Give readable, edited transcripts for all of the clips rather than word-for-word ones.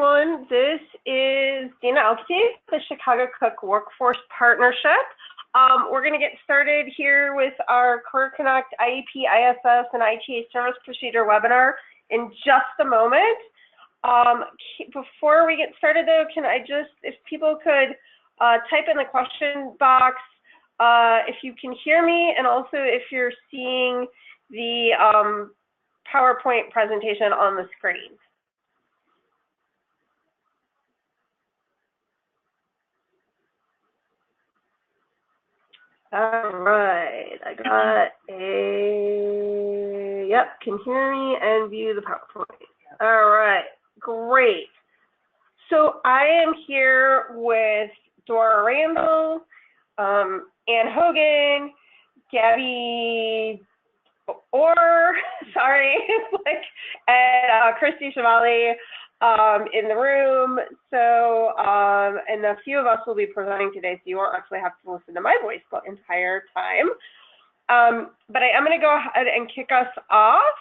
everyone. This is Dina Elke, the Chicago Cook Workforce Partnership. We're going to get started here with our Careerconnect IEP ISS and ITA Service Procedure webinar in just a moment. Before we get started though, can I just, if people could type in the question box if you can hear me, and also if you're seeing the PowerPoint presentation on the screen. All right, I got a, yep, can hear me and view the PowerPoint. All right, great. So I am here with Dora Randall, Ann Hogan, Gabby and Christy Shavali in the room. So, and a few of us will be presenting today, so you won't actually have to listen to my voice the entire time. But I am going to go ahead and kick us off.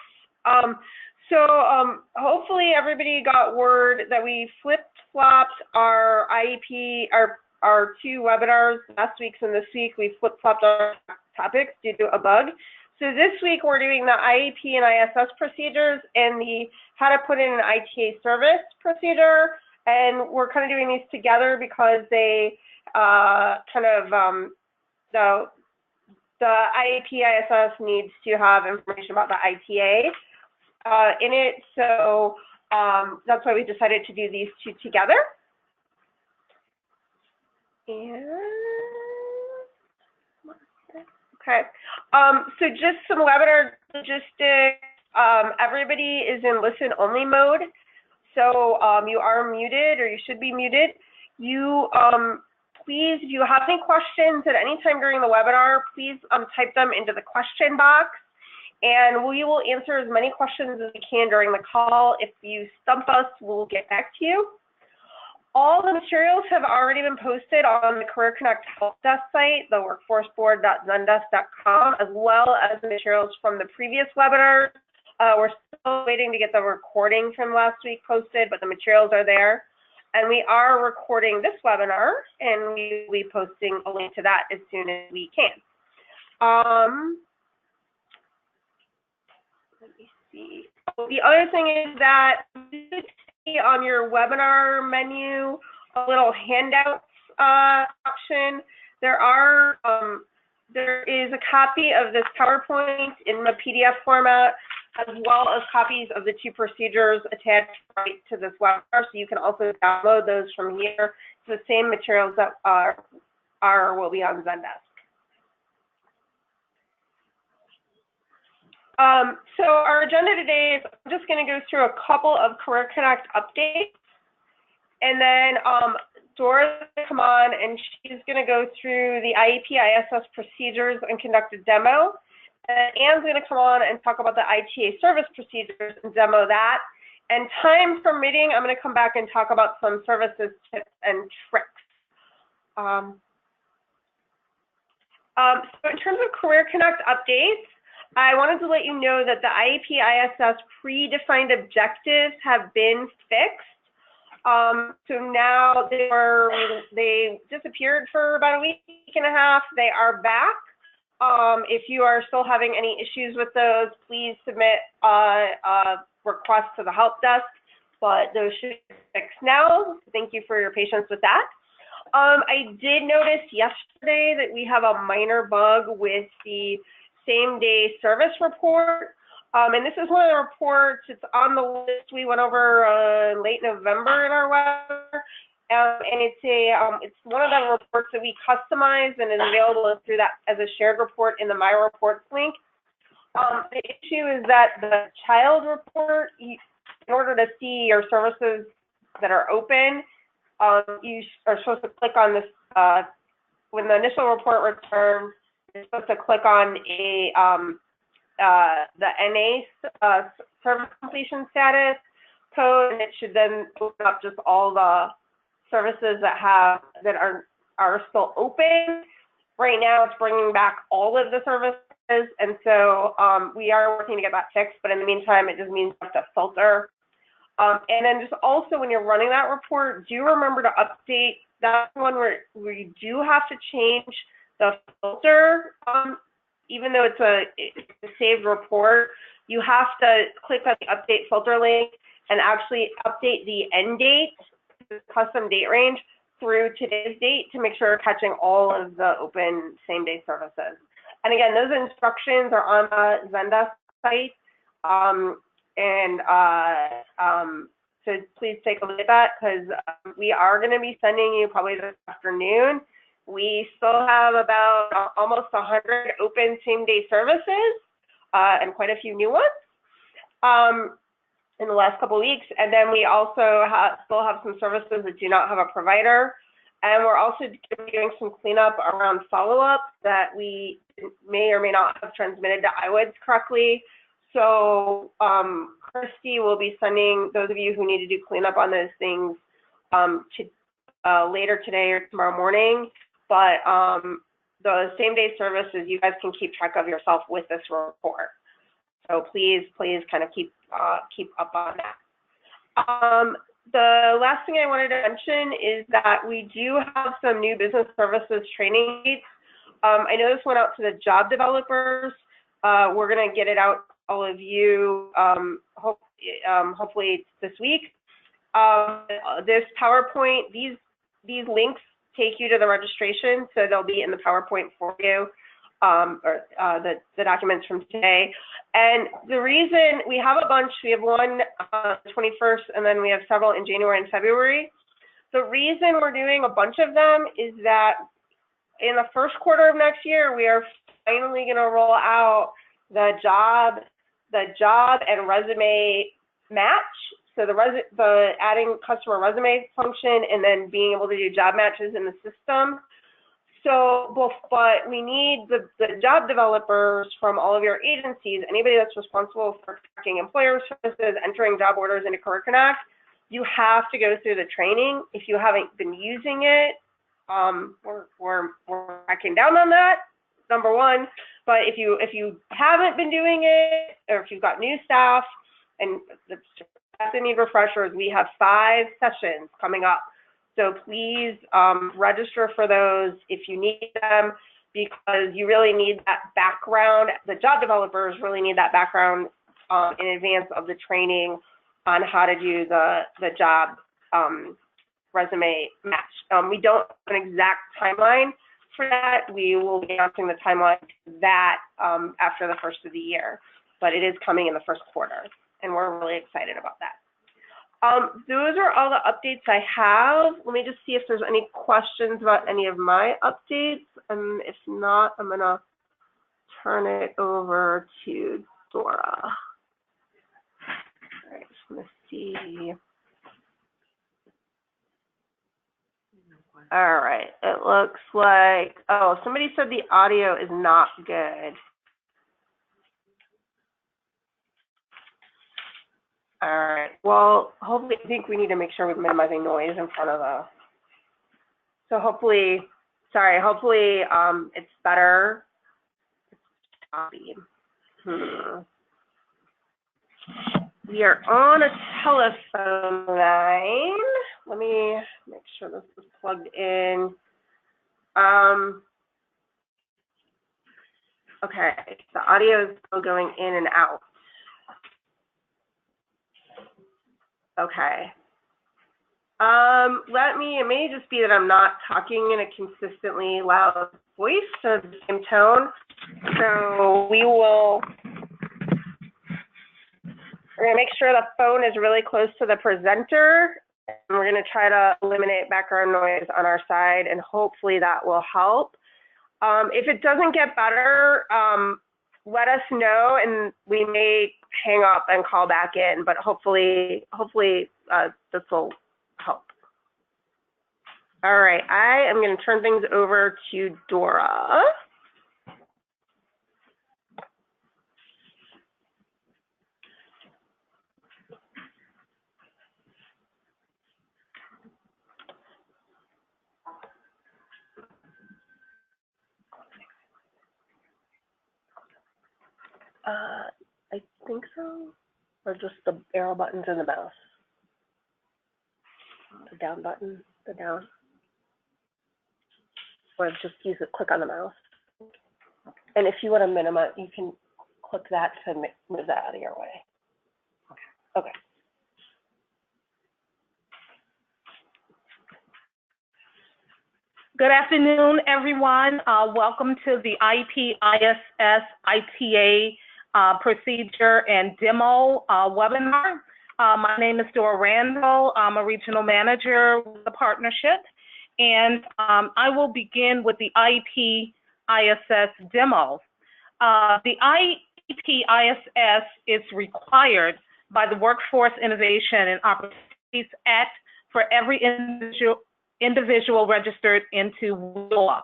Hopefully everybody got word that we flip-flopped our IEP, our two webinars, last week's and this week. We flip-flopped our topics due to a bug. So this week we're doing the IEP and ISS procedures and the how to put in an ITA service procedure, and we're kind of doing these together because they the IEP ISS needs to have information about the ITA in it, so that's why we decided to do these two together. Okay, so just some webinar logistics. Everybody is in listen only mode, so you are muted, or you should be muted. You please, if you have any questions at any time during the webinar, please type them into the question box, and we will answer as many questions as we can during the call. If you stump us, we'll get back to you. All the materials have already been posted on the Careerconnect Help Desk site, the workforceboard.zendesk.com, as well as the materials from the previous webinars. We're still waiting to get the recording from last week posted, but the materials are there. And we are recording this webinar, and we will be posting a link to that as soon as we can. Let me see. The other thing is that on your webinar menu, a little handouts option. There is a copy of this PowerPoint in the PDF format, as well as copies of the two procedures attached right to this webinar, so you can also download those from here. It's the same materials that will be on Zendesk. So our agenda today is, I'm just going to go through a couple of Careerconnect updates, and then Dora's going to come on and she's going to go through the IEP ISS procedures and conduct a demo. And Ann's going to come on and talk about the ITA service procedures and demo that. And time permitting, I'm going to come back and talk about some services, tips, and tricks. So in terms of Careerconnect updates, I wanted to let you know that the IEP ISS predefined objectives have been fixed. So now they disappeared for about a week and a half. They are back. If you are still having any issues with those, please submit a request to the help desk, but those should be fixed now. Thank you for your patience with that. I did notice yesterday that we have a minor bug with the same-day service report, and this is one of the reports. It's on the list we went over late November in our webinar, and it's one of the reports that we customize and is available through that as a shared report in the My Reports link. The issue is that the child report, in order to see your services that are open, you are supposed to click on this when the initial report returns. You're supposed to click on the NA service completion status code, and it should then open up just all the services that are still open. Right now, it's bringing back all of the services, and so we are working to get that fixed. But in the meantime, it just means you have to filter And then just also when you're running that report, do remember to update that one where you do have to change the filter. Even though it's a saved report, you have to click on the update filter link and actually update the end date, the custom date range, through today's date to make sure you're catching all of the open same-day services. And again, those instructions are on the Zendesk site. So please take a look at that, because we are going to be sending you probably this afternoon. We still have about almost 100 open same-day services and quite a few new ones in the last couple of weeks. And then we also still have some services that do not have a provider. And we're also doing some cleanup around follow-up that we may or may not have transmitted to IWIDS correctly. So Christy will be sending those of you who need to do cleanup on those things later today or tomorrow morning. But the same-day services, you guys can keep track of yourself with this report. So please kind of keep up on that. The last thing I wanted to mention is that we do have some new business services training needs. I know this went out to the job developers. We're going to get it out to all of you hopefully this week. This PowerPoint, these links take you to the registration, so they'll be in the PowerPoint for you, or the documents from today. And the reason we have a bunch, we have one 21st, and then we have several in January and February. The reason we're doing a bunch of them is that in the first quarter of next year, we are finally going to roll out the job and resume match. So the adding customer resume function and then being able to do job matches in the system. So, but we need the job developers from all of your agencies, anybody that's responsible for tracking employer services, entering job orders into Careerconnect, you have to go through the training. If you haven't been using it, we're cracking down on that, number one. But if you haven't been doing it, or if you've got new staff and they need refreshers, we have 5 sessions coming up. So please register for those if you need them, because you really need that background. The job developers really need that background in advance of the training on how to do the job resume match. We don't have an exact timeline for that. We will be announcing the timeline for that after the first of the year, but it is coming in the first quarter, and we're really excited about that. Those are all the updates I have. Let me just see if there's any questions about any of my updates. And if not, I'm going to turn it over to Dora. All right, just going to see. All right, it looks like, oh, somebody said the audio is not good. All right, well, hopefully, I think we need to make sure we're minimizing noise in front of the, so hopefully, sorry, hopefully it's better. We are on a telephone line. Let me make sure this is plugged in. Okay, the audio is still going in and out. Okay. It may just be that I'm not talking in a consistently loud voice, so the same tone. So we're gonna make sure the phone is really close to the presenter, and we're gonna try to eliminate background noise on our side, and hopefully that will help. If it doesn't get better, let us know, and we may hang up and call back in, but hopefully this will help. All right, I am going to turn things over to Dora. I think so, or just the arrow buttons and the mouse. down button, the down, or just click on the mouse. And if you want to minimize, you can click that to move that out of your way. Okay. Good afternoon, everyone. Welcome to the IEP ISS ITA procedure and demo webinar. My name is Dora Randall. I'm a regional manager with the partnership, and I will begin with the IEP ISS demo. The IEP ISS is required by the Workforce Innovation and Opportunities Act for every individual registered into WILA.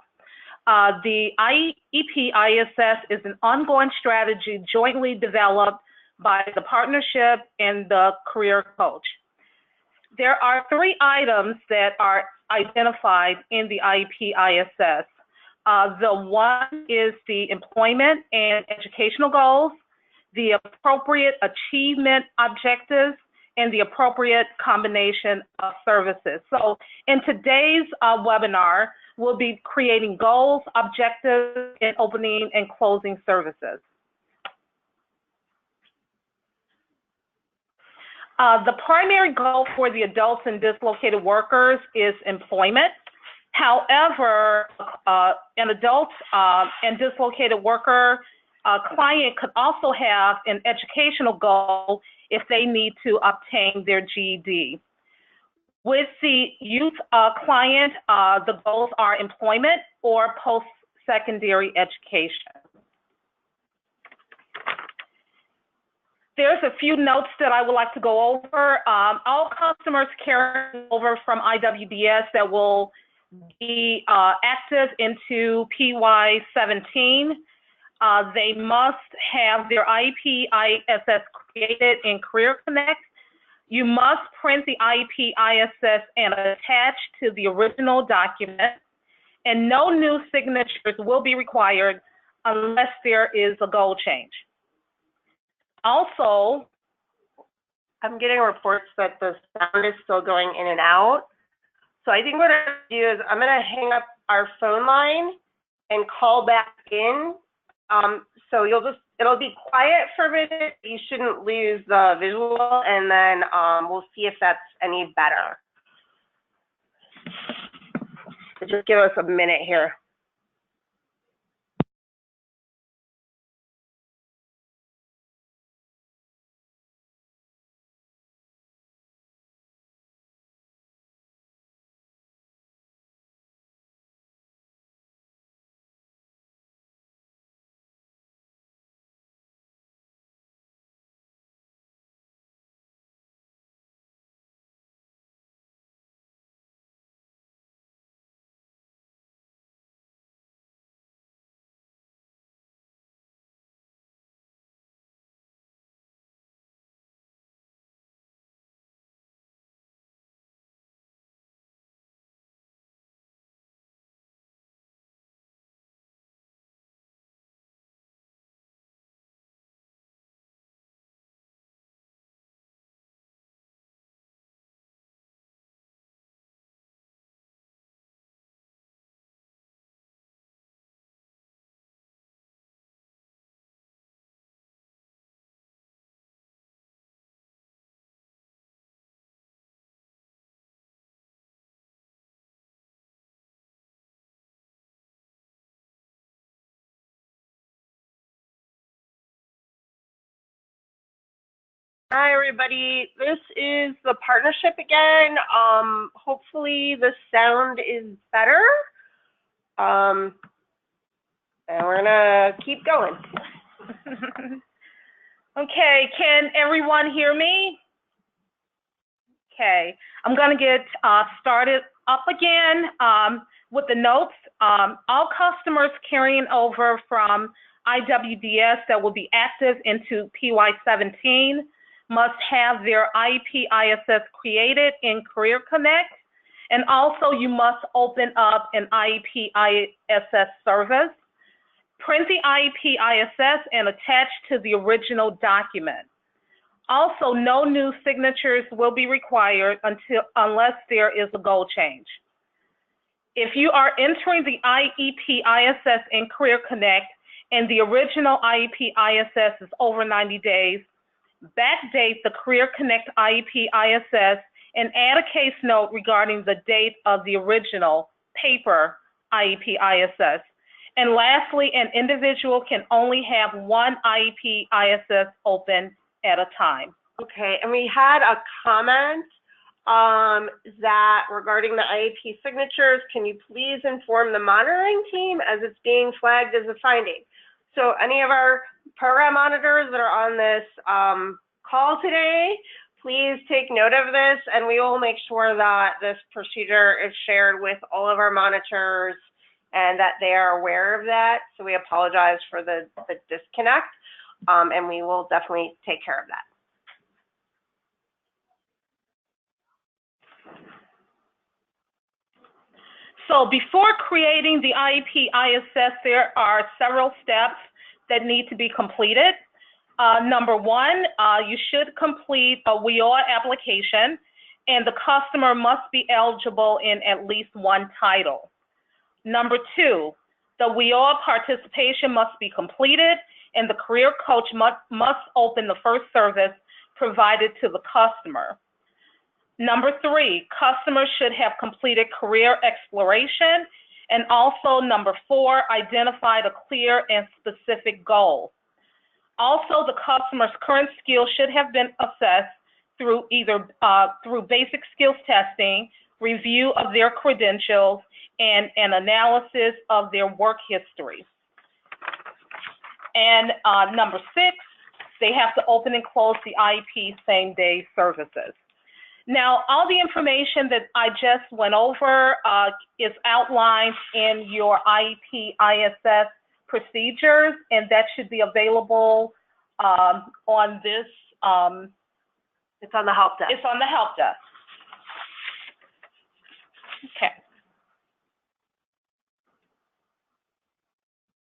The IEP ISS is an ongoing strategy jointly developed by the partnership and the career coach. There are 3 items that are identified in the IEP ISS. The one is the employment and educational goals, the appropriate achievement objectives, and the appropriate combination of services. So in today's webinar, we'll be creating goals, objectives, and opening and closing services. The primary goal for the adults and dislocated workers is employment. However, an adult and dislocated worker client could also have an educational goal if they need to obtain their GED. With the youth client, the goals are employment or post-secondary education. There's a few notes that I would like to go over. All customers carrying over from IWDS that will be active into PY17, they must have their IEP ISS created in Careerconnect. You must print the IEP ISS and attach to the original document, and no new signatures will be required unless there is a goal change. Also, I'm getting reports that the sound is still going in and out. So I think what I'm going to do is I'm going to hang up our phone line and call back in. So it'll be quiet for a minute. You shouldn't lose the visual, and then we'll see if that's any better. So just give us a minute here. Hi, everybody. This is the partnership again. Hopefully the sound is better. And we're gonna keep going. Okay, can everyone hear me? Okay, I'm gonna get started up again with the notes. All customers carrying over from IWDS that will be active into PY17 must have their IEP ISS created in Careerconnect, and also you must open up an IEP ISS service, print the IEP ISS, and attach to the original document. Also, no new signatures will be required unless there is a goal change. If you are entering the IEP ISS in Careerconnect and the original IEP ISS is over 90 days, backdate the Careerconnect IEP ISS and add a case note regarding the date of the original paper IEP ISS. And lastly, an individual can only have one IEP ISS open at a time. Okay, and we had a comment that regarding the IEP signatures, can you please inform the monitoring team as it's being flagged as a finding? So any of our program monitors that are on this call today, please take note of this, and we will make sure that this procedure is shared with all of our monitors and that they are aware of that. So we apologize for the disconnect, and we will definitely take care of that. So before creating the IEP ISS, there are several steps that need to be completed. Number one, you should complete a WIOA application, and the customer must be eligible in at least one title. Number two, the WIOA participation must be completed, and the career coach must open the first service provided to the customer. Number three, customers should have completed career exploration, and also number four, identified a clear and specific goal. Also, the customer's current skills should have been assessed through either through basic skills testing, review of their credentials, and an analysis of their work history. And number six, they have to open and close the IEP same-day services. Now, all the information that I just went over is outlined in your IEP ISS procedures, and that should be available on this. It's on the help desk. It's on the help desk. Okay.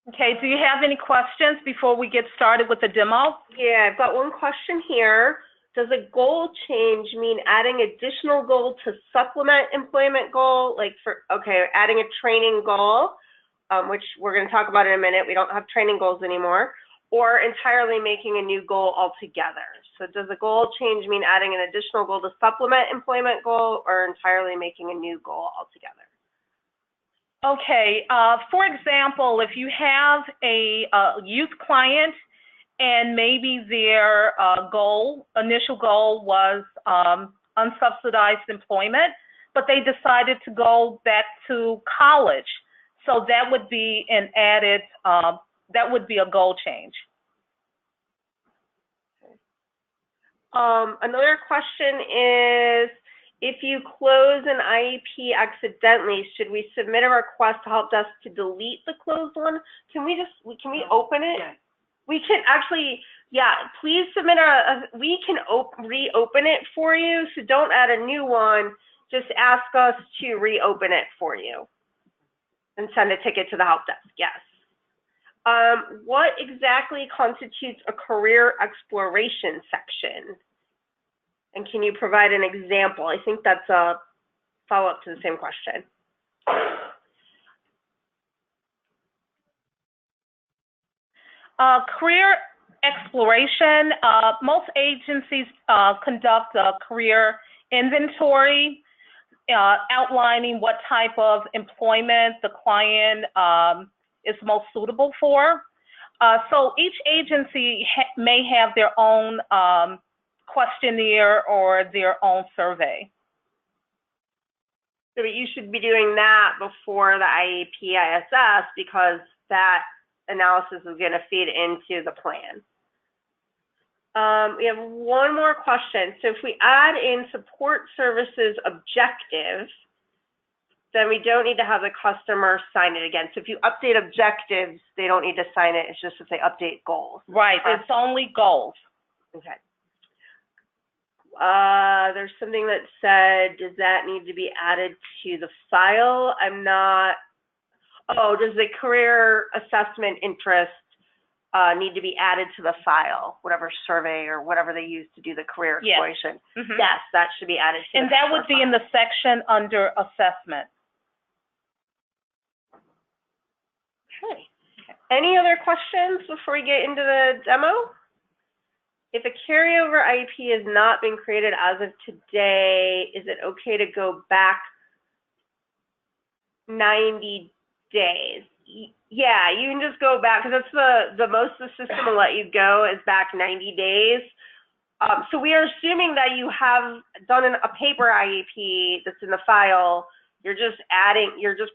Okay, do you have any questions before we get started with the demo? Yeah, I've got one question here. Does a goal change mean adding additional goal to supplement employment goal? Like adding a training goal, which we're going to talk about in a minute. We don't have training goals anymore, or entirely making a new goal altogether. So does a goal change mean adding an additional goal to supplement employment goal, or entirely making a new goal altogether? Okay, for example, if you have a youth client and maybe their initial goal was unsubsidized employment, but they decided to go back to college. So that would be an added, that would be a goal change. Another question is, if you close an IEP accidentally, should we submit a request to help desk to delete the closed one? Can we open it? Yeah. We can actually, yeah, please submit we can reopen it for you, so don't add a new one, just ask us to reopen it for you and send a ticket to the help desk, yes. What exactly constitutes a career exploration section? And can you provide an example? I think that's a follow-up to the same question. Career exploration, most agencies conduct a career inventory, outlining what type of employment the client is most suitable for. So each agency may have their own questionnaire or their own survey. So you should be doing that before the IEP ISS, because that analysis is going to feed into the plan. We have one more question. So if we add in support services objectives, then we don't need to have the customer sign it again. So if you update objectives, they don't need to sign it. It's just if they update goals. Right, it's only goals. Okay. There's something that said, does that need to be added to the file? I'm not, oh, does the career assessment interest need to be added to the file, whatever survey or whatever they use to do the career Yes. exploration. Mhm. Yes, that should be added to And the that would be in the section under assessment. Okay. Any other questions before we get into the demo? If a carryover IEP has not been created as of today, is it okay to go back 90 days? Yeah, you can just go back, because that's the most the system will let you go is back 90 days. So we are assuming that you have done a paper IEP that's in the file. You're just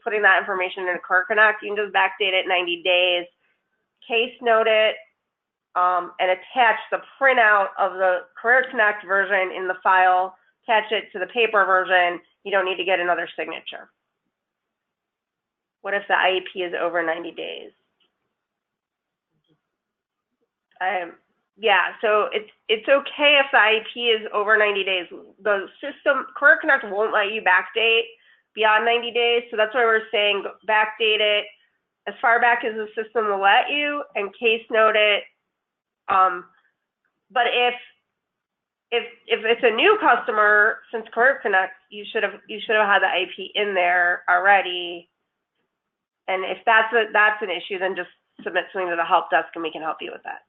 putting that information in Careerconnect. You can just backdate it 90 days, case note it, and attach the printout of the Careerconnect version in the file, attach it to the paper version. You don't need to get another signature. What if the IEP is over 90 days? Yeah, so it's okay if the IEP is over 90 days. The system, Careerconnect won't let you backdate beyond 90 days, so that's why we're saying backdate it as far back as the system will let you and case note it. But if it's a new customer, since Careerconnect, you should have had the IEP in there already. And if that's an issue, then just submit something to the help desk and we can help you with that.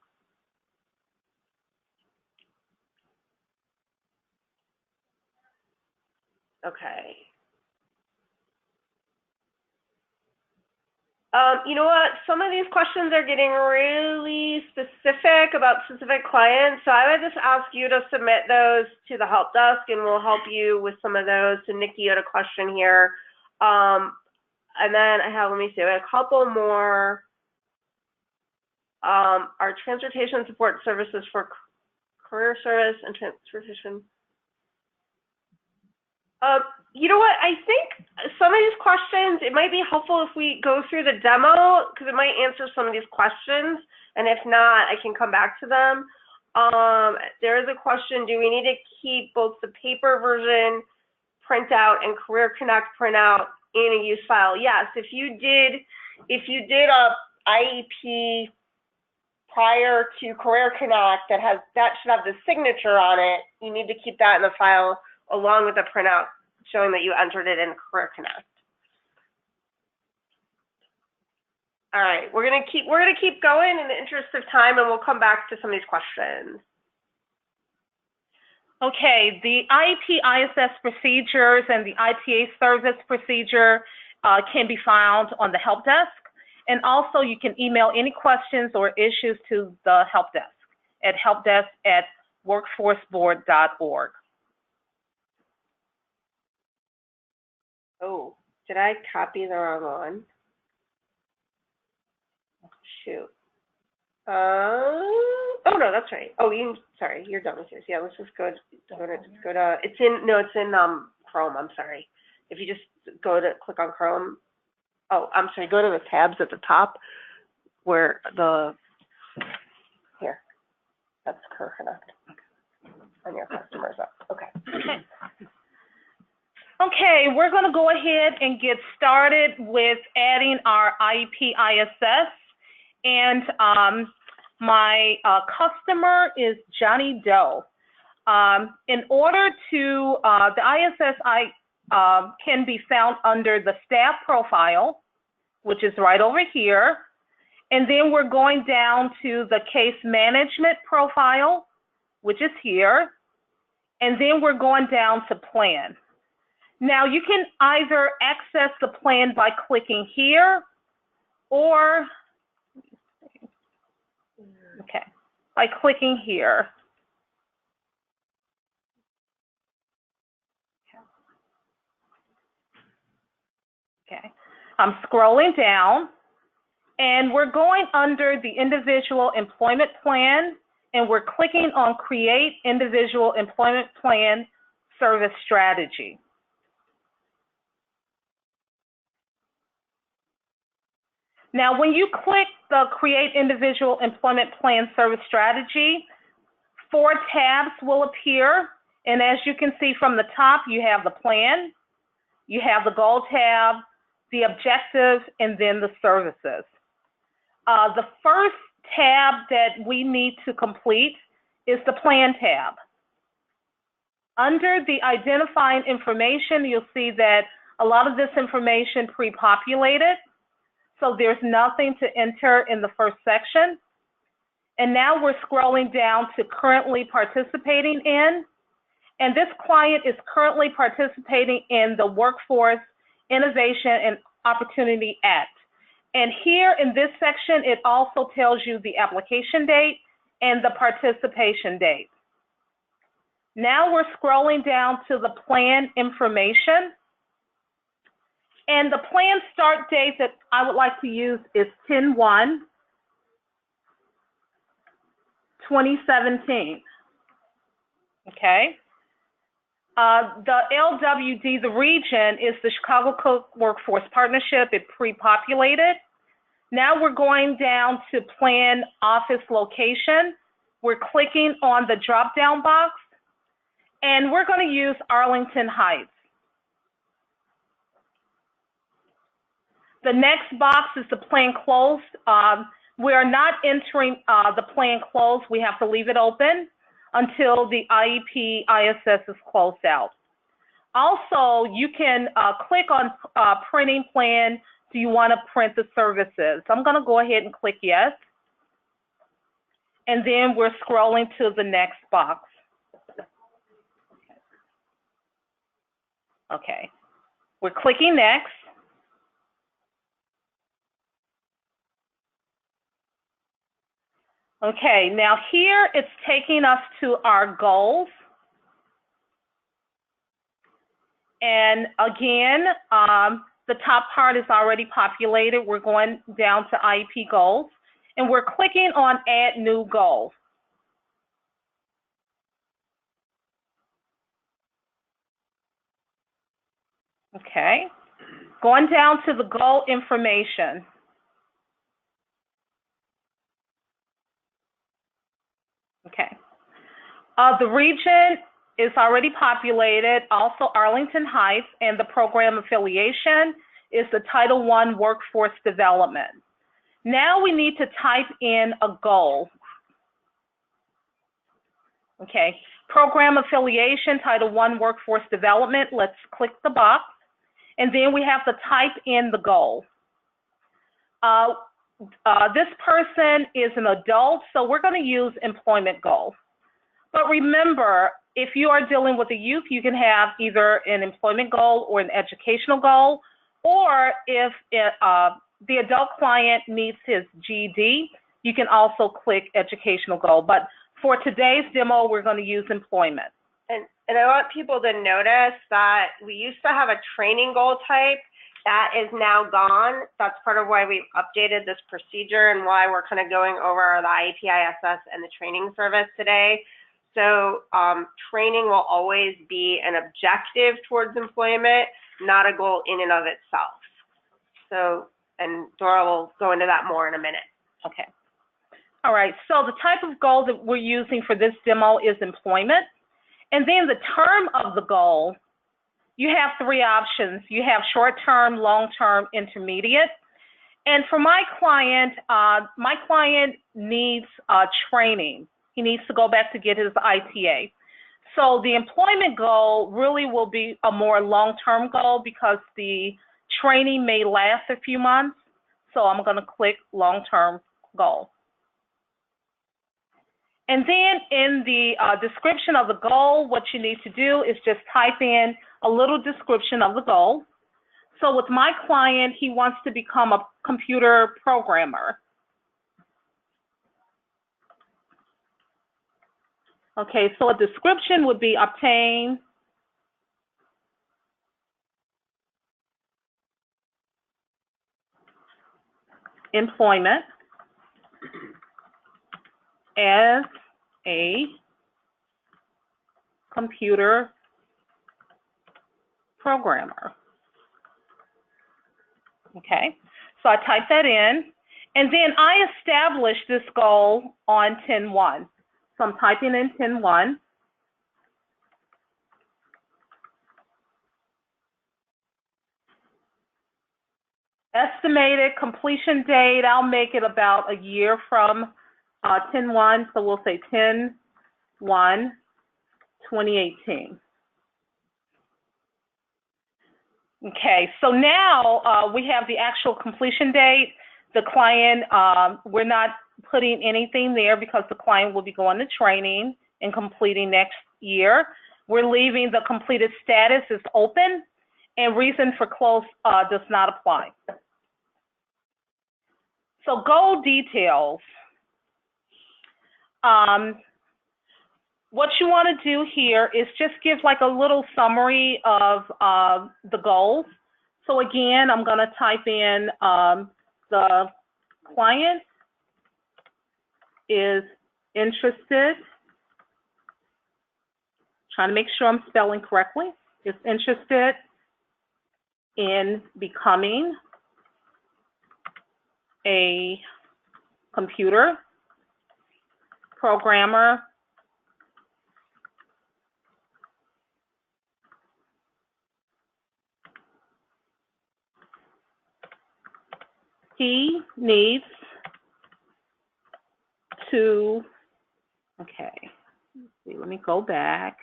Okay. You know what? Some of these questions are getting really specific about specific clients. So I would just ask you to submit those to the help desk and we'll help you with some of those. So Nikki, you had a question here. And then let me see, a couple more. Our transportation support services for career service and transportation. You know what, I think some of these questions, it might be helpful if we go through the demo because it might answer some of these questions. And if not, I can come back to them. There is a question, do we need to keep both the paper version printout and Careerconnect printout in a use file? Yes, if you did a IEP prior to Careerconnect that should have the signature on it, you need to keep that in the file along with the printout showing that you entered it in Careerconnect. All right, we're gonna keep going in the interest of time, and we'll come back to some of these questions. Okay, the IEP ISS procedures and the ITA service procedure can be found on the help desk, and also you can email any questions or issues to the help desk at helpdesk@workforceboard.org. Oh, did I copy the wrong one? Shoot. Oh no, that's right. Oh, sorry, you're done with yours. Yeah, let's just go to it's in Chrome. I'm sorry. If you just click on Chrome. Oh, I'm sorry. Go to the tabs at the top where that's Careerconnect and your customers up. Okay. Okay, we're going to go ahead and get started with adding our IEP ISS. And my customer is Johnny Doe. In order to, the ISS can be found under the staff profile, which is right over here. And then we're going down to the case management profile, which is here. And then we're going down to plan. Now you can either access the plan by clicking here or, by clicking here. Okay, I'm scrolling down and we're going under the individual employment plan and we're clicking on create individual employment plan service strategy. Now, when you click the Create Individual Employment Plan Service Strategy, 4 tabs will appear. And as you can see from the top, you have the plan, you have the goal tab, the objectives, and then the services. The first tab that we need to complete is the Plan tab. Under the Identifying Information, you'll see that a lot of this information pre-populated, so there's nothing to enter in the first section. And now we're scrolling down to Currently Participating In, and this client is currently participating in the Workforce Innovation and Opportunity Act. And here in this section, it also tells you the application date and the participation date. Now we're scrolling down to the plan information. And the plan start date that I would like to use is 10/1/2017. Okay. The LWD, the region, is the Chicago Cook Workforce Partnership. It pre-populated. Now we're going down to plan office location. We're clicking on the drop-down box, and we're going to use Arlington Heights. The next box is the plan closed. We are not entering the plan closed. We have to leave it open until the IEP ISS is closed out. Also, you can click on printing plan. Do you want to print the services? I'm going to go ahead and click yes. And then we're scrolling to the next box. Okay, we're clicking next. Okay, now here it's taking us to our goals. And again, the top part is already populated. We're going down to IEP Goals, and we're clicking on Add New Goal. Okay, going down to the goal information. Okay, the region is already populated, also Arlington Heights, and the program affiliation is the Title I Workforce Development. Now we need to type in a goal. Okay, program affiliation, Title I Workforce Development. Let's click the box, and then we have to type in the goal. This person is an adult, so we're going to use employment goal. But remember, if you are dealing with a youth, you can have either an employment goal or an educational goal, or if the adult client needs his GED, you can also click educational goal. But for today's demo, we're going to use employment. And I want people to notice that we used to have a training goal type. That is now gone. That's part of why we've updated this procedure and why we're kind of going over the IEP ISS and the training service today. So training will always be an objective towards employment, not a goal in and of itself. So, and Dora will go into that more in a minute. Okay. All right, so the type of goal that we're using for this demo is employment. And then the term of the goal, you have three options. You have short-term, long-term, intermediate. And for my client needs training. He needs to go back to get his ITA. So the employment goal really will be a more long-term goal because the training may last a few months. So I'm going to click long-term goal. And then in the description of the goal, what you need to do is just type in a little description of the goal. So with my client, he wants to become a computer programmer. Okay, so a description would be obtain employment as a computer programmer. Okay, so I type that in, and then I establish this goal on 10/1. So I'm typing in 10/1. Estimated completion date, I'll make it about a year from 10/1, so we'll say 10/1/2018. Okay, so now we have the actual completion date. The client, we're not putting anything there because the client will be going to training and completing next year. We're leaving the completed status is open, and reason for close does not apply. So goal details. What you want to do here is just give like a little summary of the goals. So again, I'm going to type in the client is interested, trying to make sure I'm spelling correctly, is interested in becoming a computer programmer he needs to, okay, let's see, let me go back.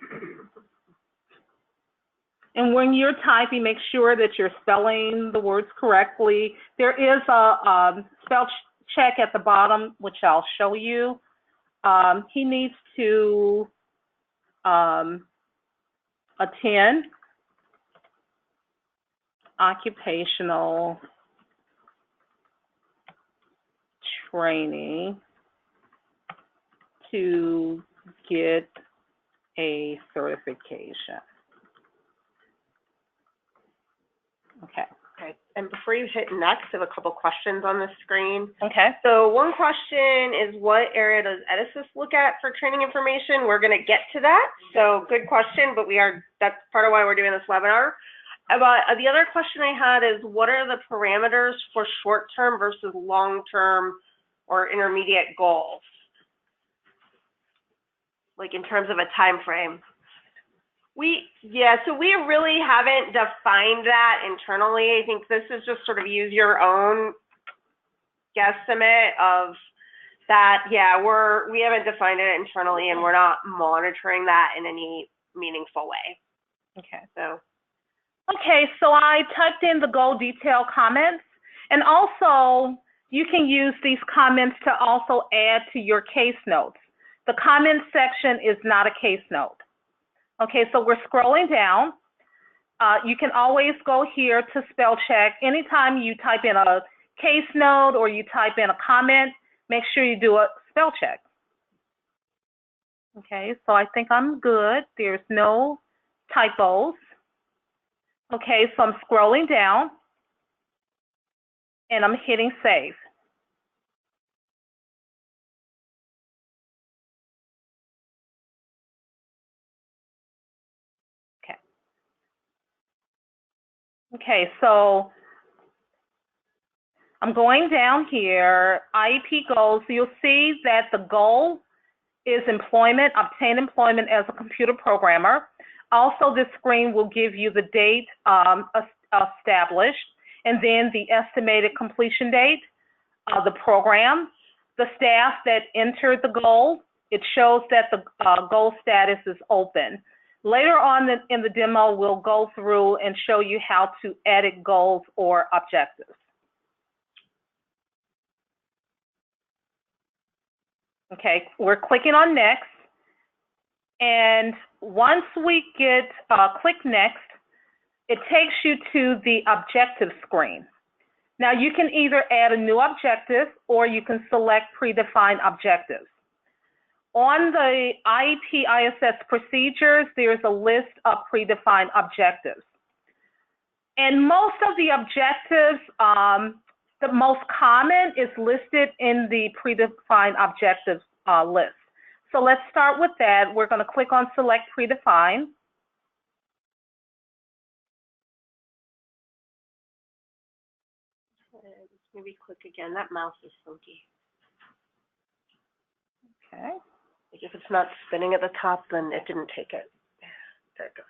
And when you're typing, make sure that you're spelling the words correctly. There is a spell check at the bottom, which I'll show you. He needs to attend occupational training to get a certification. Okay. Okay. And before you hit next, I have a couple questions on the screen. Okay. So one question is, what area does ISS look at for training information? We're going to get to that. So good question, but that's part of why we're doing this webinar. But the other question I had is, what are the parameters for short-term versus long-term or intermediate goals? Like in terms of a time frame. So we really haven't defined that internally. I think this is just sort of use your own guesstimate of that. Yeah, we haven't defined it internally, and we're not monitoring that in any meaningful way. Okay. So I typed in the goal detail comments, and also you can use these comments to also add to your case notes. The comment section is not a case note. Okay, so we're scrolling down. You can always go here to spell check. Anytime you type in a case note or you type in a comment, make sure you do a spell check. Okay, so I think I'm good. There's no typos. Okay, so I'm scrolling down and I'm hitting save. Okay, so I'm going down here, IEP goals. You'll see that the goal is employment, obtain employment as a computer programmer. Also, this screen will give you the date established, and then the estimated completion date, the program, the staff that entered the goal. It shows that the goal status is open. Later on in the demo, we'll go through and show you how to edit goals or objectives. Okay, we're clicking on next. And once we get click next, it takes you to the objective screen. Now you can either add a new objective or you can select predefined objectives. On the IEP ISS procedures, there's a list of predefined objectives. And most of the objectives, the most common is listed in the predefined objectives list. So let's start with that. We're going to click on select predefined. Maybe click again. That mouse is funky. Okay. Like if it's not spinning at the top, then it didn't take it. There it goes.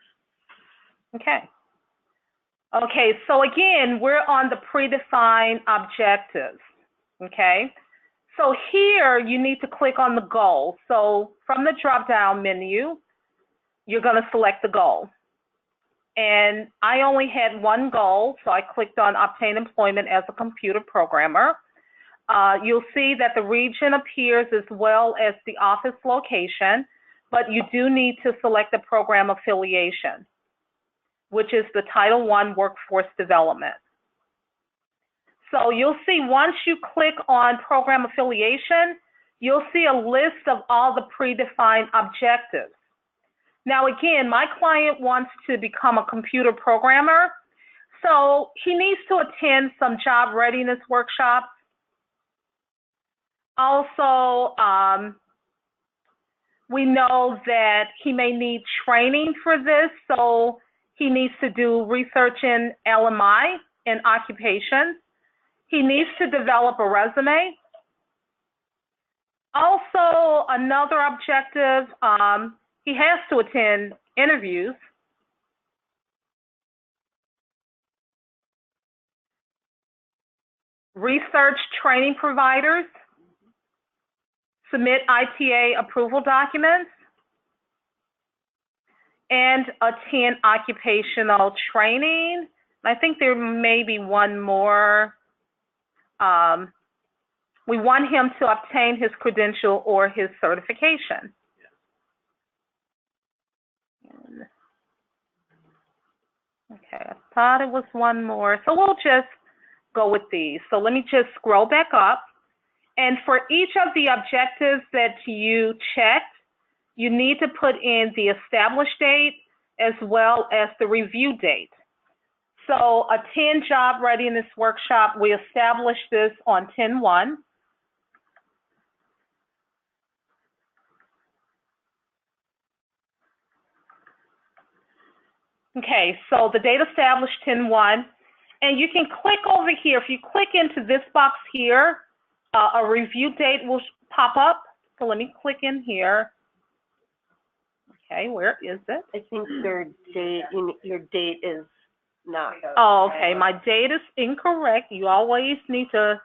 Okay. Okay, so again, we're on the predefined objectives, okay? So here, you need to click on the goal. So from the drop-down menu, you're gonna select the goal. And I only had one goal, so I clicked on obtain employment as a computer programmer. You'll see that the region appears as well as the office location, but you do need to select the program affiliation, which is the Title I Workforce Development. So you'll see once you click on program affiliation, you'll see a list of all the predefined objectives. Now again, my client wants to become a computer programmer, so he needs to attend some job readiness workshops. Also, we know that he may need training for this, so he needs to do research in LMI and occupations. He needs to develop a resume. Also, another objective, he has to attend interviews. Research training providers. Submit ITA approval documents. And attend occupational training. I think there may be one more. We want him to obtain his credential or his certification. Okay, I thought it was one more. So we'll just go with these. So let me just scroll back up. And for each of the objectives that you checked, you need to put in the established date as well as the review date. So attend job readiness workshop, we established this on 10/1. Okay, so the date established 10/1, and you can click over here. If you click into this box here, a review date will pop up. So let me click in here. Okay, where is it? I think your date is not. Oh, okay, my date is incorrect. You always need to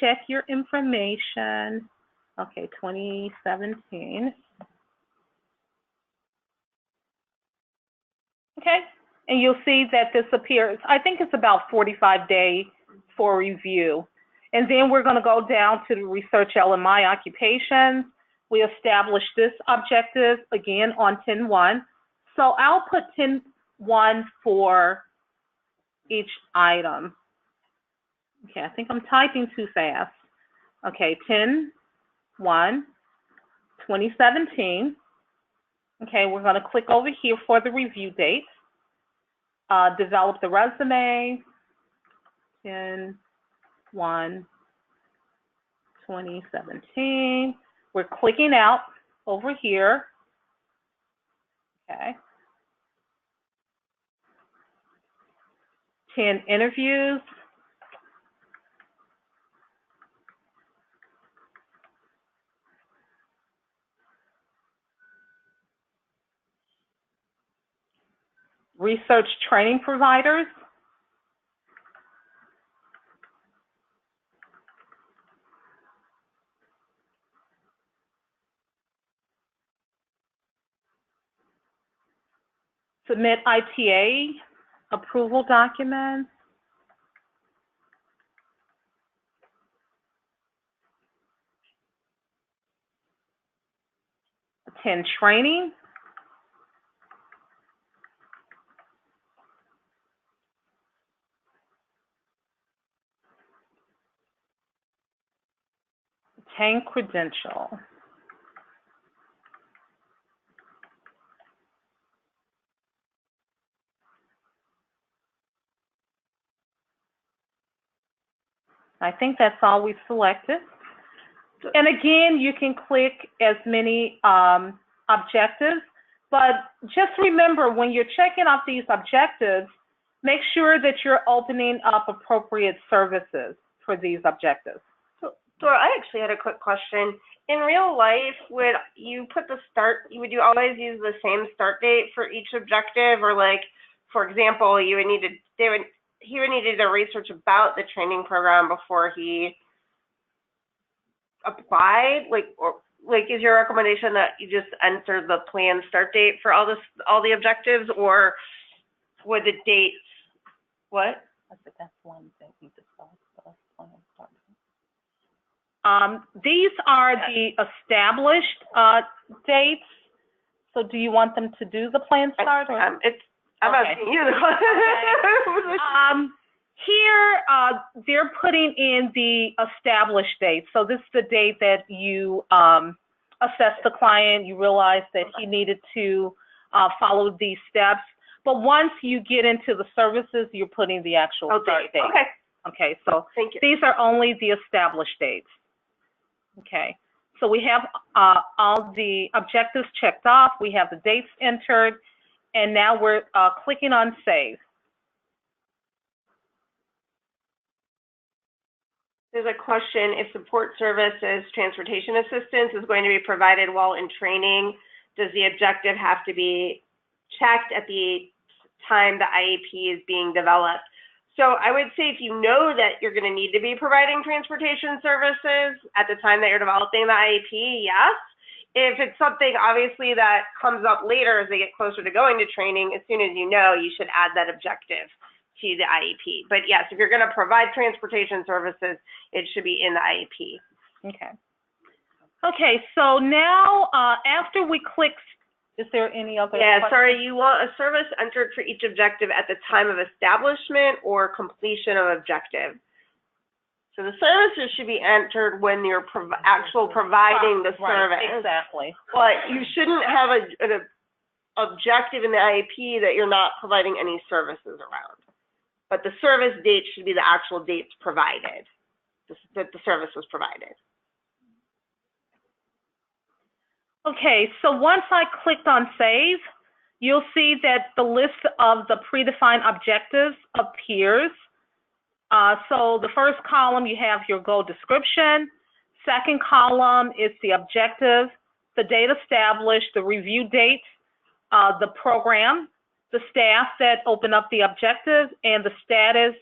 check your information. Okay, 2017. Okay, and you'll see that this appears, I think it's about 45 days for review. And then we're gonna go down to the research LMI occupations. We established this objective again on 10/1. So I'll put 10/1 for each item. Okay, I think I'm typing too fast. Okay, 10/1, 2017. Okay, we're gonna click over here for the review date. Develop the resume, 10/1, 2017. We're clicking out over here. Okay. 10 interviews. Research training providers. Submit ITA approval documents. Attend training. Obtain credential. I think that's all we selected. And again, you can click as many objectives, but just remember when you're checking off these objectives, make sure that you're opening up appropriate services for these objectives. So, Dora, I actually had a quick question. In real life, would you always use the same start date for each objective, or like, for example, he would need to do research about the training program before he applied, is your recommendation that you just enter the planned start date for all the objectives, or would the dates, what? I think that's one thing we discussed. These are the established dates. So do you want them to do the planned start? Or? I'm okay. asking you the question. Okay. Here, they're putting in the established date. So this is the date that you assess the client, you realize that he needed to follow these steps. But once you get into the services, you're putting the actual start date. Okay. Okay, so thank you. These are only the established dates. Okay, so we have all the objectives checked off, we have the dates entered, and now we're clicking on save. There's a question, if support services transportation assistance is going to be provided while in training, does the objective have to be checked at the time the IEP is being developed? So I would say if you know that you're going to need to be providing transportation services at the time that you're developing the IEP, yes. If it's something obviously that comes up later as they get closer to going to training, as soon as you know, you should add that objective to the IEP. But yes, if you're going to provide transportation services, it should be in the IEP. Okay. Okay, so now after we click, is there any other Yeah, questions? sorry, you want a service entered for each objective at the time of establishment or completion of objective. So the services should be entered when you're providing the service. Exactly. But you shouldn't have an objective in the IEP that you're not providing any services around. But the service date should be the actual dates provided, that the service was provided. Okay, so once I clicked on save, you'll see that the list of the predefined objectives appears. So the first column, you have your goal description. Second column is the objective, the date established, the review date, the program, the staff that open up the objectives, and the status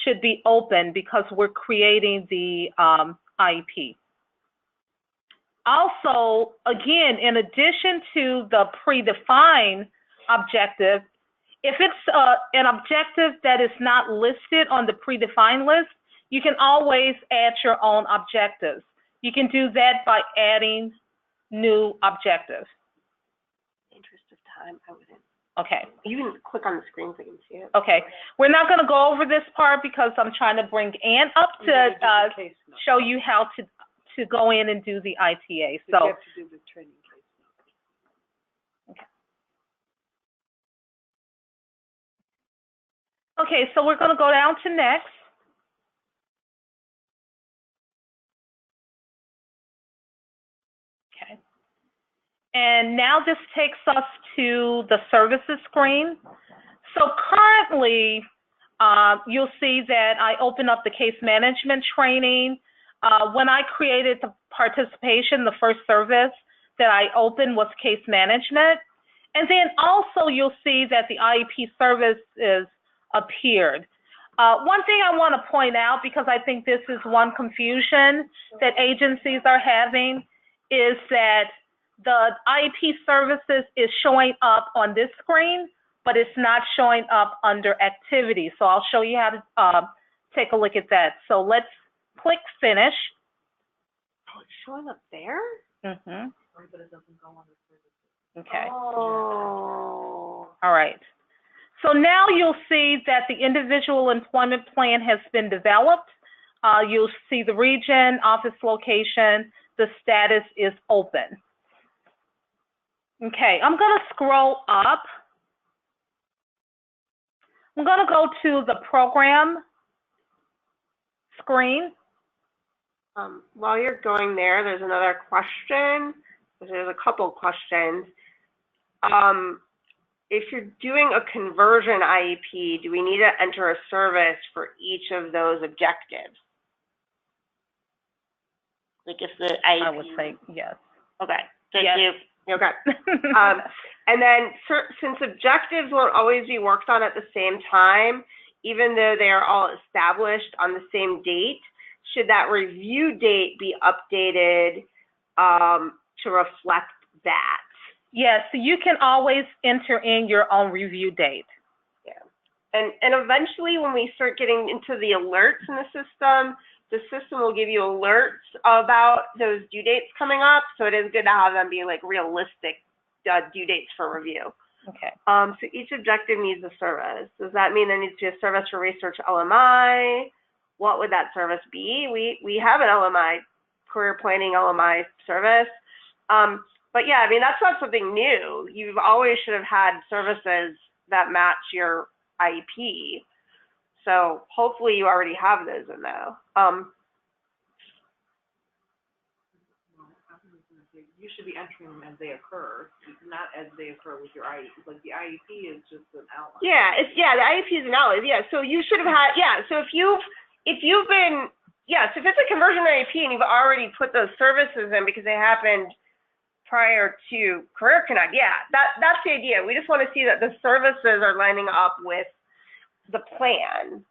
should be open because we're creating the IEP. Also, again, in addition to the predefined objective, if it's an objective that is not listed on the predefined list, you can always add your own objectives. You can do that by adding new objectives. In the interest of time, I wouldn't. Okay. You can click on the screen so you can see it. Okay. We're not going to go over this part because I'm trying to bring Ann up to show you how to go in and do the ITA. So you have to do the training case notes. Okay. Okay, so we're going to go down to next. Okay. And now this takes us to the services screen. So currently, you'll see that I open up the case management training. When I created the participation, the first service that I opened was case management. And then also you'll see that the IEP services appeared. One thing I want to point out, because I think this is one confusion that agencies are having, is that the IEP services is showing up on this screen, but it's not showing up under activities. So I'll show you how to take a look at that. So let's click finish. Oh, it's showing up there? Mm-hmm. But it doesn't go on the services. Okay. Oh. All right. So now you'll see that the individual employment plan has been developed. You'll see the region, office location, the status is open. Okay, I'm going to scroll up. I'm going to go to the program screen. While you're going there, there's another question. There's a couple questions. If you're doing a conversion IEP, do we need to enter a service for each of those objectives? Like if the IEP... I would say yes. Okay, thank yes. you. Okay. And then since objectives won't always be worked on at the same time, even though they are all established on the same date, should that review date be updated to reflect that? Yes, so you can always enter in your own review date. Yeah. And eventually when we start getting into the alerts in the system will give you alerts about those due dates coming up. So it is good to have them be like realistic due dates for review. Okay. So each objective needs a service. Does that mean there needs to be a service for research LMI? What would that service be? We have an LMI, career planning LMI service. But yeah, I mean, that's not something new. You always should have had services that match your IEP. So hopefully you already have those in there. You should be entering them as they occur, not as they occur with your IEP. Like the IEP is just an outline. Yeah, the IEP is an outline. Yeah, so you should have had, so if you've been, so if it's a conversion IEP and you've already put those services in because they happened prior to Careerconnect, that's the idea. We just want to see that the services are lining up with the plan.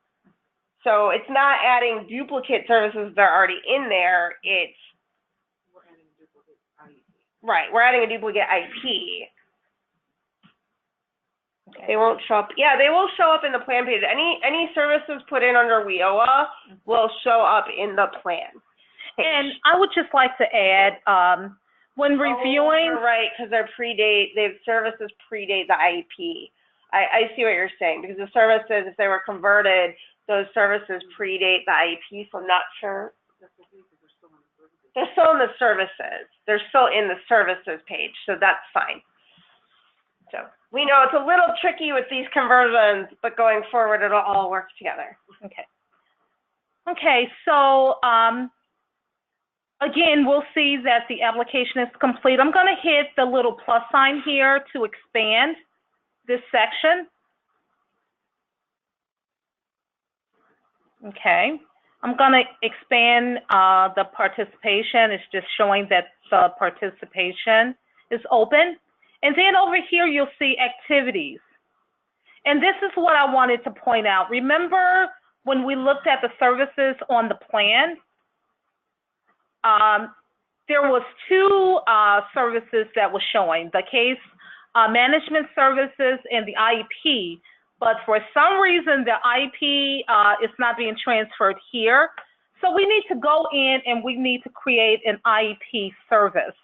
So it's not adding duplicate services that are already in there. It's We're adding a duplicate IEP. right. We're adding a duplicate IEP. Okay. They won't show up. Yeah, they will show up in the plan page. Any services put in under WIOA will show up in the plan page. And I would just like to add, when reviewing, you're right, because their services predate the IEP. I see what you're saying, because the services, if they were converted, those services predate the IEP, so I'm not sure. They're still in the services. They're still in the services page, so that's fine. So we know it's a little tricky with these conversions, but going forward, it'll all work together. Okay. Okay, so again, we'll see that the application is complete. I'm going to hit the little plus sign here to expand this section. Okay, I'm going to expand the participation. It's just showing that the participation is open. And then over here, you'll see activities. And this is what I wanted to point out. Remember when we looked at the services on the plan, there was two services that was showing, the case management services and the IEP. But for some reason, the IEP is not being transferred here. So we need to go in and we need to create an IEP service.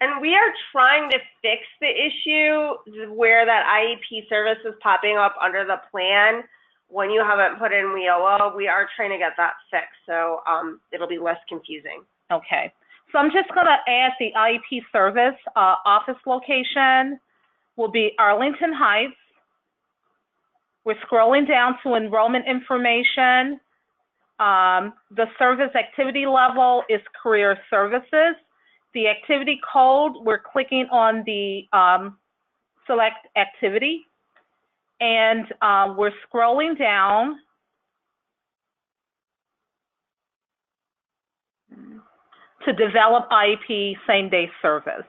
And we are trying to fix the issue where that IEP service is popping up under the plan when you haven't put in WIOA. We are trying to get that fixed, so it'll be less confusing. Okay, so I'm just going to add the IEP service. Office location will be Arlington Heights. We're scrolling down to enrollment information. The service activity level is career services. The activity code, we're clicking on the select activity. And we're scrolling down to develop IEP same-day service.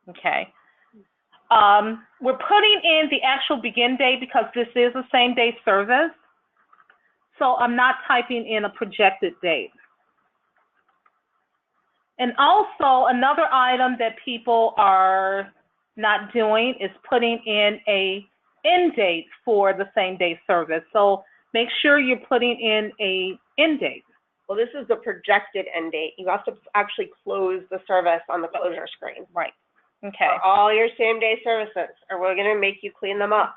Okay. We're putting in the actual begin date because this is a same-day service. So I'm not typing in a projected date. And also another item that people are not doing is putting in a end date for the same-day service. So make sure you're putting in a end date. Well, this is the projected end date. You have to actually close the service on the closure screen. Right. Okay. For all your same-day services, or we're going to make you clean them up.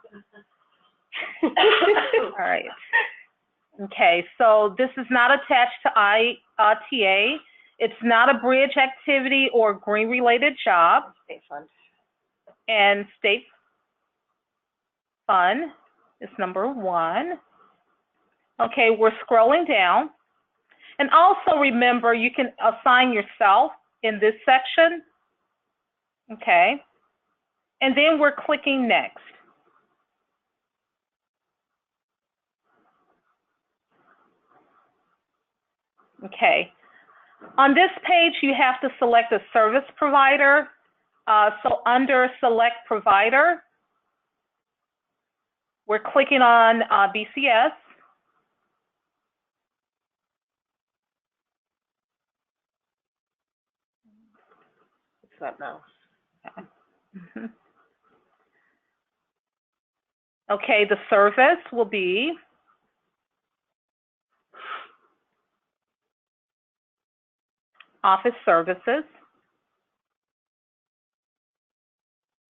All right. Okay, so this is not attached to ITA. It's not a bridge activity or green-related job. State fund. And state fund is number 1. Okay, we're scrolling down. And also remember, you can assign yourself in this section. Okay. And then we're clicking next. Okay. On this page, you have to select a service provider. So under Select Provider, we're clicking on BCS. What's that now? Okay, the service will be Office Services.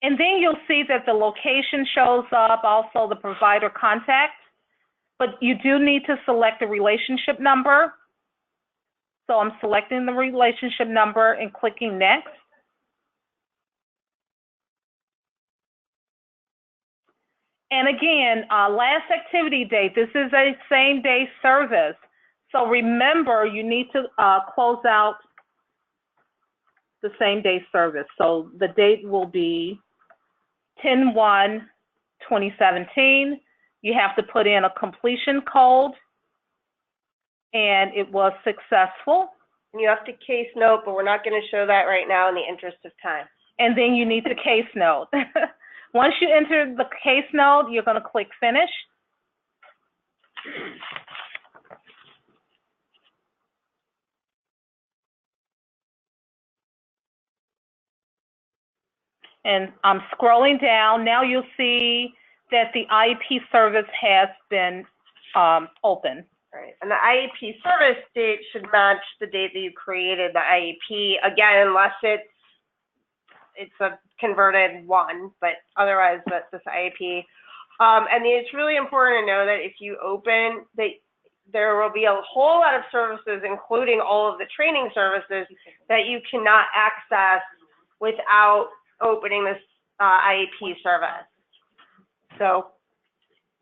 And then you'll see that the location shows up, also the provider contact, but you do need to select the relationship number. So I'm selecting the relationship number and clicking Next. And again, last activity date, this is a same-day service. So remember, you need to close out the same-day service. So the date will be 10/1/2017. You have to put in a completion code, and it was successful. And you have to case note, but we're not going to show that right now in the interest of time. And then you need to case note. Once you enter the case note, you're going to click Finish. And I'm scrolling down. Now you'll see that the IEP service has been open. Right. And the IEP service date should match the date that you created the IEP, again, unless it's a converted one, but otherwise that's this IEP. And it's really important to know that if you open, there will be a whole lot of services, including all of the training services, that you cannot access without opening this IEP service. So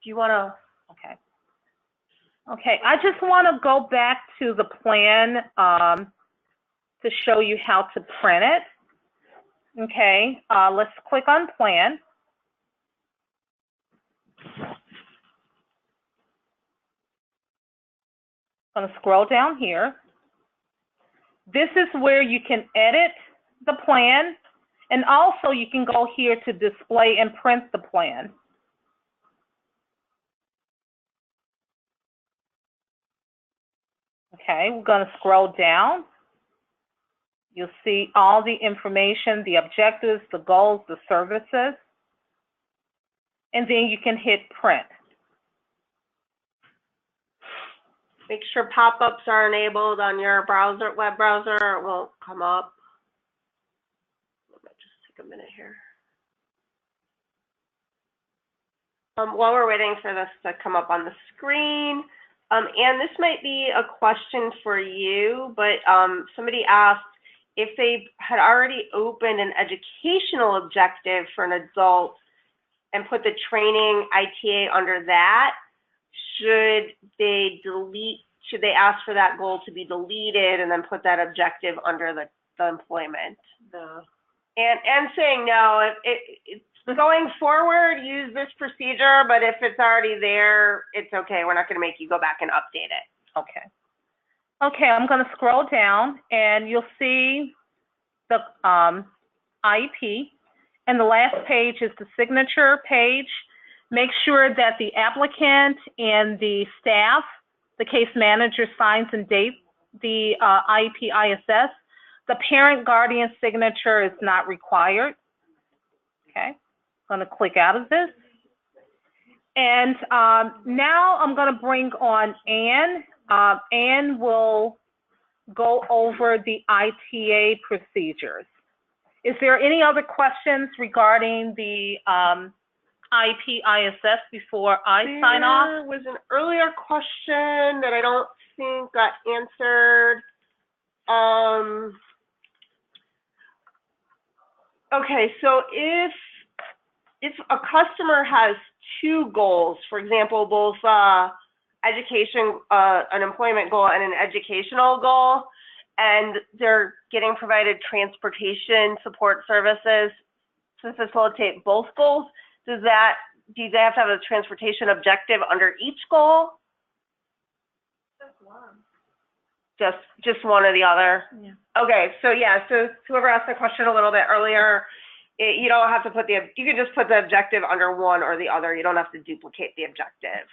do you want to? Okay. Okay, I just want to go back to the plan to show you how to print it. Okay, let's click on Plan. I'm going to scroll down here. This is where you can edit the plan, and also you can go here to display and print the plan. Okay, we're going to scroll down. You'll see all the information, the objectives, the goals, the services, and then you can hit print. Make sure pop-ups are enabled on your browser, web browser, or it won't come up. Let me just take a minute here. While we're waiting for this to come up on the screen, and this might be a question for you, but somebody asked if they had already opened an educational objective for an adult and put the training ITA under that, should they ask for that goal to be deleted and then put that objective under the employment? No. And saying no, it's going forward, use this procedure, but if it's already there, it's okay. We're not going to make you go back and update it. Okay. Okay, I'm going to scroll down, and you'll see the IEP, and the last page is the signature page. Make sure that the applicant and the staff, the case manager, signs and dates the IEP ISS. The parent guardian signature is not required. Okay, I'm going to click out of this. And now I'm going to bring on Ann. Ann will go over the ITA procedures. Is there any other questions regarding the IEP ISS before I sign off? There was an earlier question that I don't think got answered. Okay, so if a customer has two goals, for example, both education, an employment goal and an educational goal, and they're getting provided transportation support services to facilitate both goals, do they have to have a transportation objective under each goal? That's one. Just one or the other? Yeah. Okay, so yeah, so whoever asked the question a little bit earlier, you don't have to put you can just put the objective under one or the other. You don't have to duplicate the objective.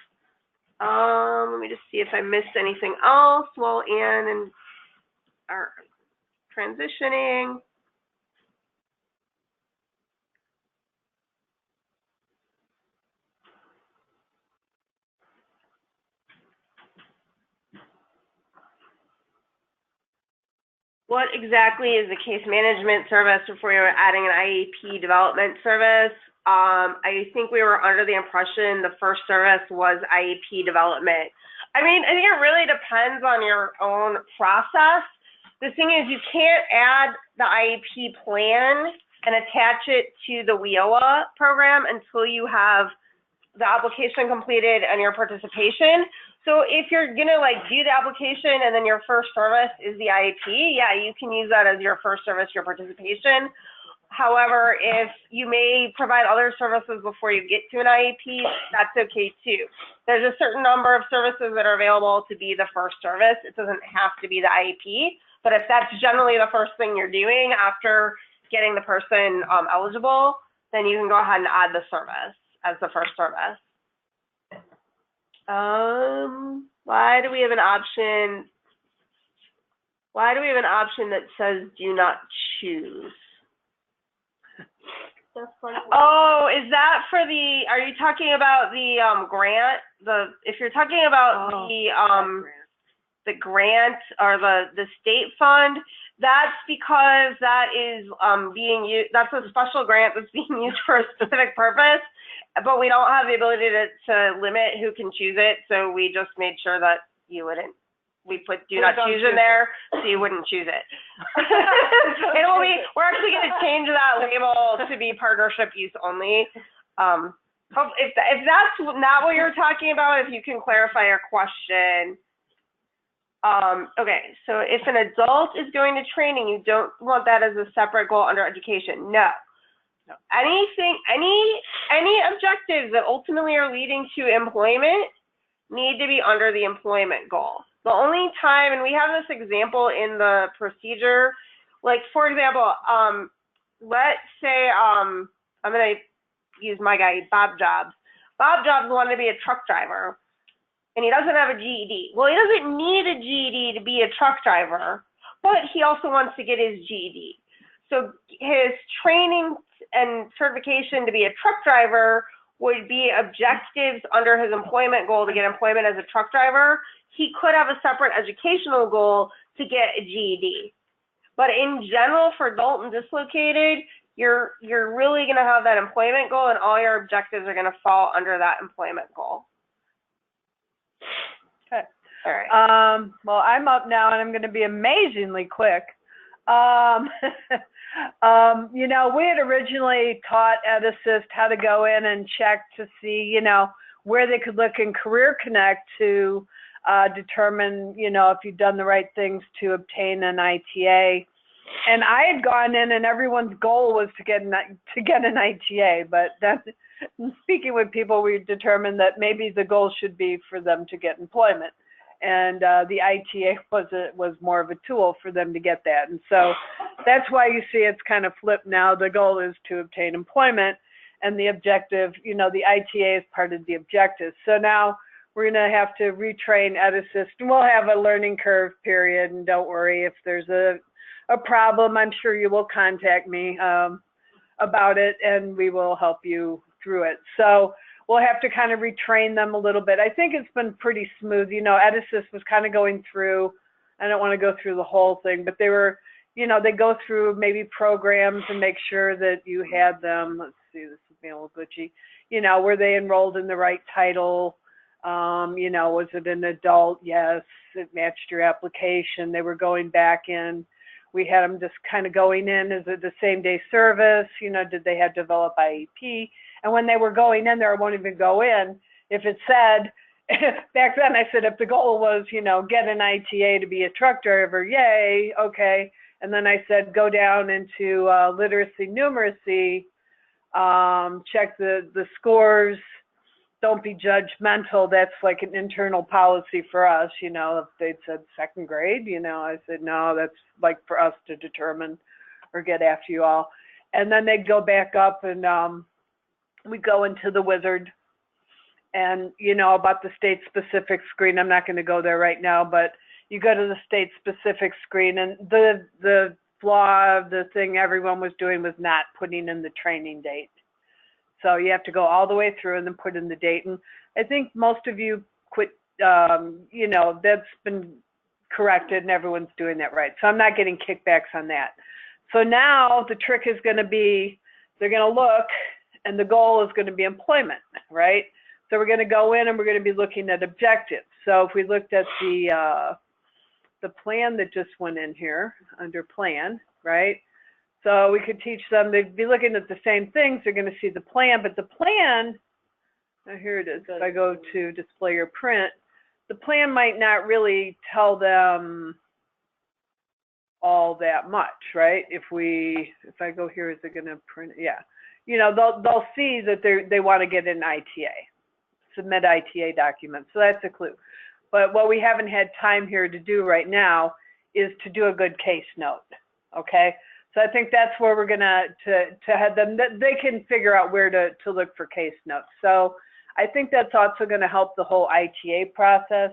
Let me just see if I missed anything else while Ann and are transitioning. What exactly is the case management service before you were adding an IEP development service? I think we were under the impression the first service was IEP development. I mean, I think it really depends on your own process. The thing is, you can't add the IEP plan and attach it to the WIOA program until you have the application completed and your participation. So if you're gonna do the application and then your first service is the IEP, yeah, you can use that as your first service, your participation. However, if you may provide other services before you get to an IEP, that's okay too. There's a certain number of services that are available to be the first service. It doesn't have to be the IEP, but if that's generally the first thing you're doing after getting the person eligible, then you can go ahead and add the service as the first service. Why do we have an option? Why do we have an option that says do not choose? Oh, is that for the, are you talking about the grant? If you're talking about the grant or the state fund, that's because that is being used, that's a special grant that's being used for a specific purpose, but we don't have the ability to limit who can choose it, so we just made sure that you wouldn't. We put do not choose in there, so you wouldn't choose it. It will be, we're actually going to change that label to be partnership use only. If that's not what you're talking about, if you can clarify your question. Okay, so if an adult is going to training, you don't want that as a separate goal under education. No. Any objectives that ultimately are leading to employment need to be under the employment goal. The only time, and we have this example in the procedure, like for example, let's say I'm going to use my guy, Bob Jobs. Bob Jobs wanted to be a truck driver, and he doesn't have a GED. Well, he doesn't need a GED to be a truck driver, but he also wants to get his GED. So his training and certification to be a truck driver would be objectives under his employment goal to get employment as a truck driver. He could have a separate educational goal to get a GED. But in general, for adult and dislocated, you're really going to have that employment goal, and all your objectives are going to fall under that employment goal. Okay. All right. Well, I'm up now, and I'm going to be amazingly quick. You know, we had originally taught EdAssist how to go in and check to see, you know, where they could look in Careerconnect to determine, you know, if you've done the right things to obtain an ITA. And I had gone in, and everyone's goal was to get an ITA, but then speaking with people, we determined that maybe the goal should be for them to get employment. And the ITA was more of a tool for them to get that. And so that's why you see it's kind of flipped now. The goal is to obtain employment, and the objective, you know, the ITA is part of the objective. So now we're going to have to retrain EdAssist, and we'll have a learning curve period. And don't worry, if there's a problem, I'm sure you will contact me about it, and we will help you through it. So we'll have to kind of retrain them a little bit. I think it's been pretty smooth. You know, EdAssist was kind of going through, I don't want to go through the whole thing, but they were, you know, they go through maybe programs and make sure that you had them. Let's see, this is being a little glitchy. You know, were they enrolled in the right title? You know, was it an adult? Yes, it matched your application. They were going back in. We had them just kind of going in. Is it the same day service? You know, did they have to develop IEP? And when they were going in there, I won't even go in. If it said, back then I said, if the goal was, you know, get an ITA to be a truck driver, yay, okay. And then I said, go down into literacy, numeracy, check the scores. don't be judgmental. That's like an internal policy for us, you know. If they'd said second grade, you know, I said, no, that's like for us to determine or get after you all. And then they'd go back up and we go into the wizard. And, you know, about the state-specific screen, I'm not going to go there right now, but you go to the state-specific screen, and the flaw of the thing everyone was doing was not putting in the training date. So you have to go all the way through and then put in the date. And I think most of you quit, you know, that's been corrected and everyone's doing that right. So I'm not getting kickbacks on that. So now the trick is going to be, they're going to look, and the goal is going to be employment, right? So we're going to go in and we're going to be looking at objectives. So if we looked at the plan that just went in here under plan, right? So we could teach them, they'd be looking at the same things, they're going to see the plan, but the plan, now here it is, if I go to display or print, the plan might not really tell them all that much, right? If I go here, is it going to print? Yeah. You know, they'll see that they want to get an ITA, submit ITA documents. So that's a clue. But what we haven't had time here to do right now is to do a good case note, okay? So I think that's where we're gonna to have them, they can figure out where to look for case notes. So I think that's also gonna help the whole ITA process,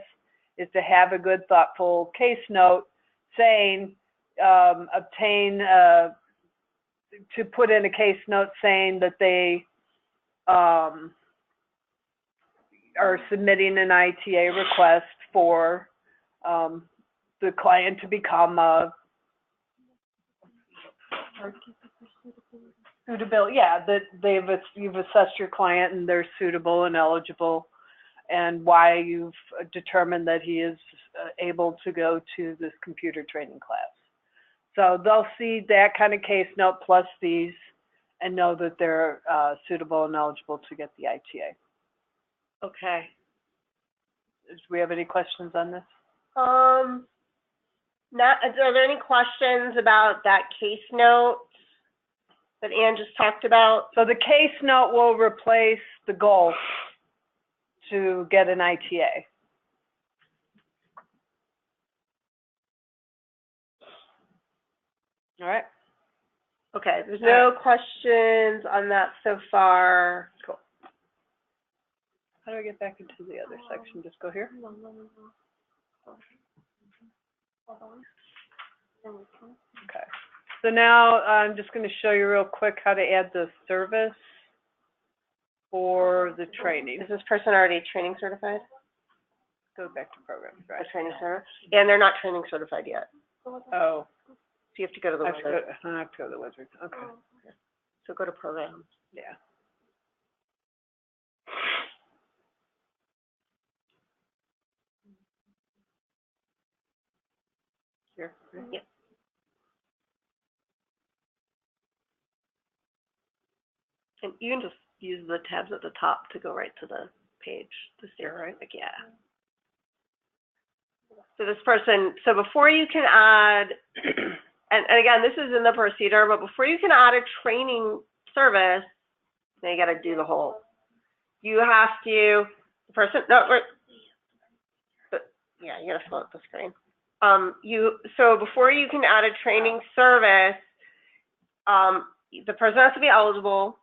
is to have a good, thoughtful case note saying, obtain, to put in a case note saying that they are submitting an ITA request for the client to become a suitable, yeah, that you've assessed your client and they're suitable and eligible, and why you've determined that he is able to go to this computer training class. So they'll see that kind of case note plus these and know that they're suitable and eligible to get the ITA. Okay. Do we have any questions on this? Are there any questions about that case note that Ann just talked about? So the case note will replace the goal to get an ITA. All right. Okay, there's no questions on that so far. Cool. How do I get back into the other section? Just go here? Okay. So now I'm just going to show you real quick how to add the service for the training. Is this person already training certified? Go back to programs, A right? training center? And they're not training certified yet. Oh. So you have to go to the wizard. I have to go to the wizard. Okay. So go to programs. Yeah. Here. Yeah. And you can just use the tabs at the top to go right to the page. To stay right. Like, yeah. So this person, so before you can add, and again, this is in the procedure, but before you can add a training service, then you got to do the whole. You have to, the person, no, yeah, you got to fill out the screen. So before you can add a training service, the person has to be eligible.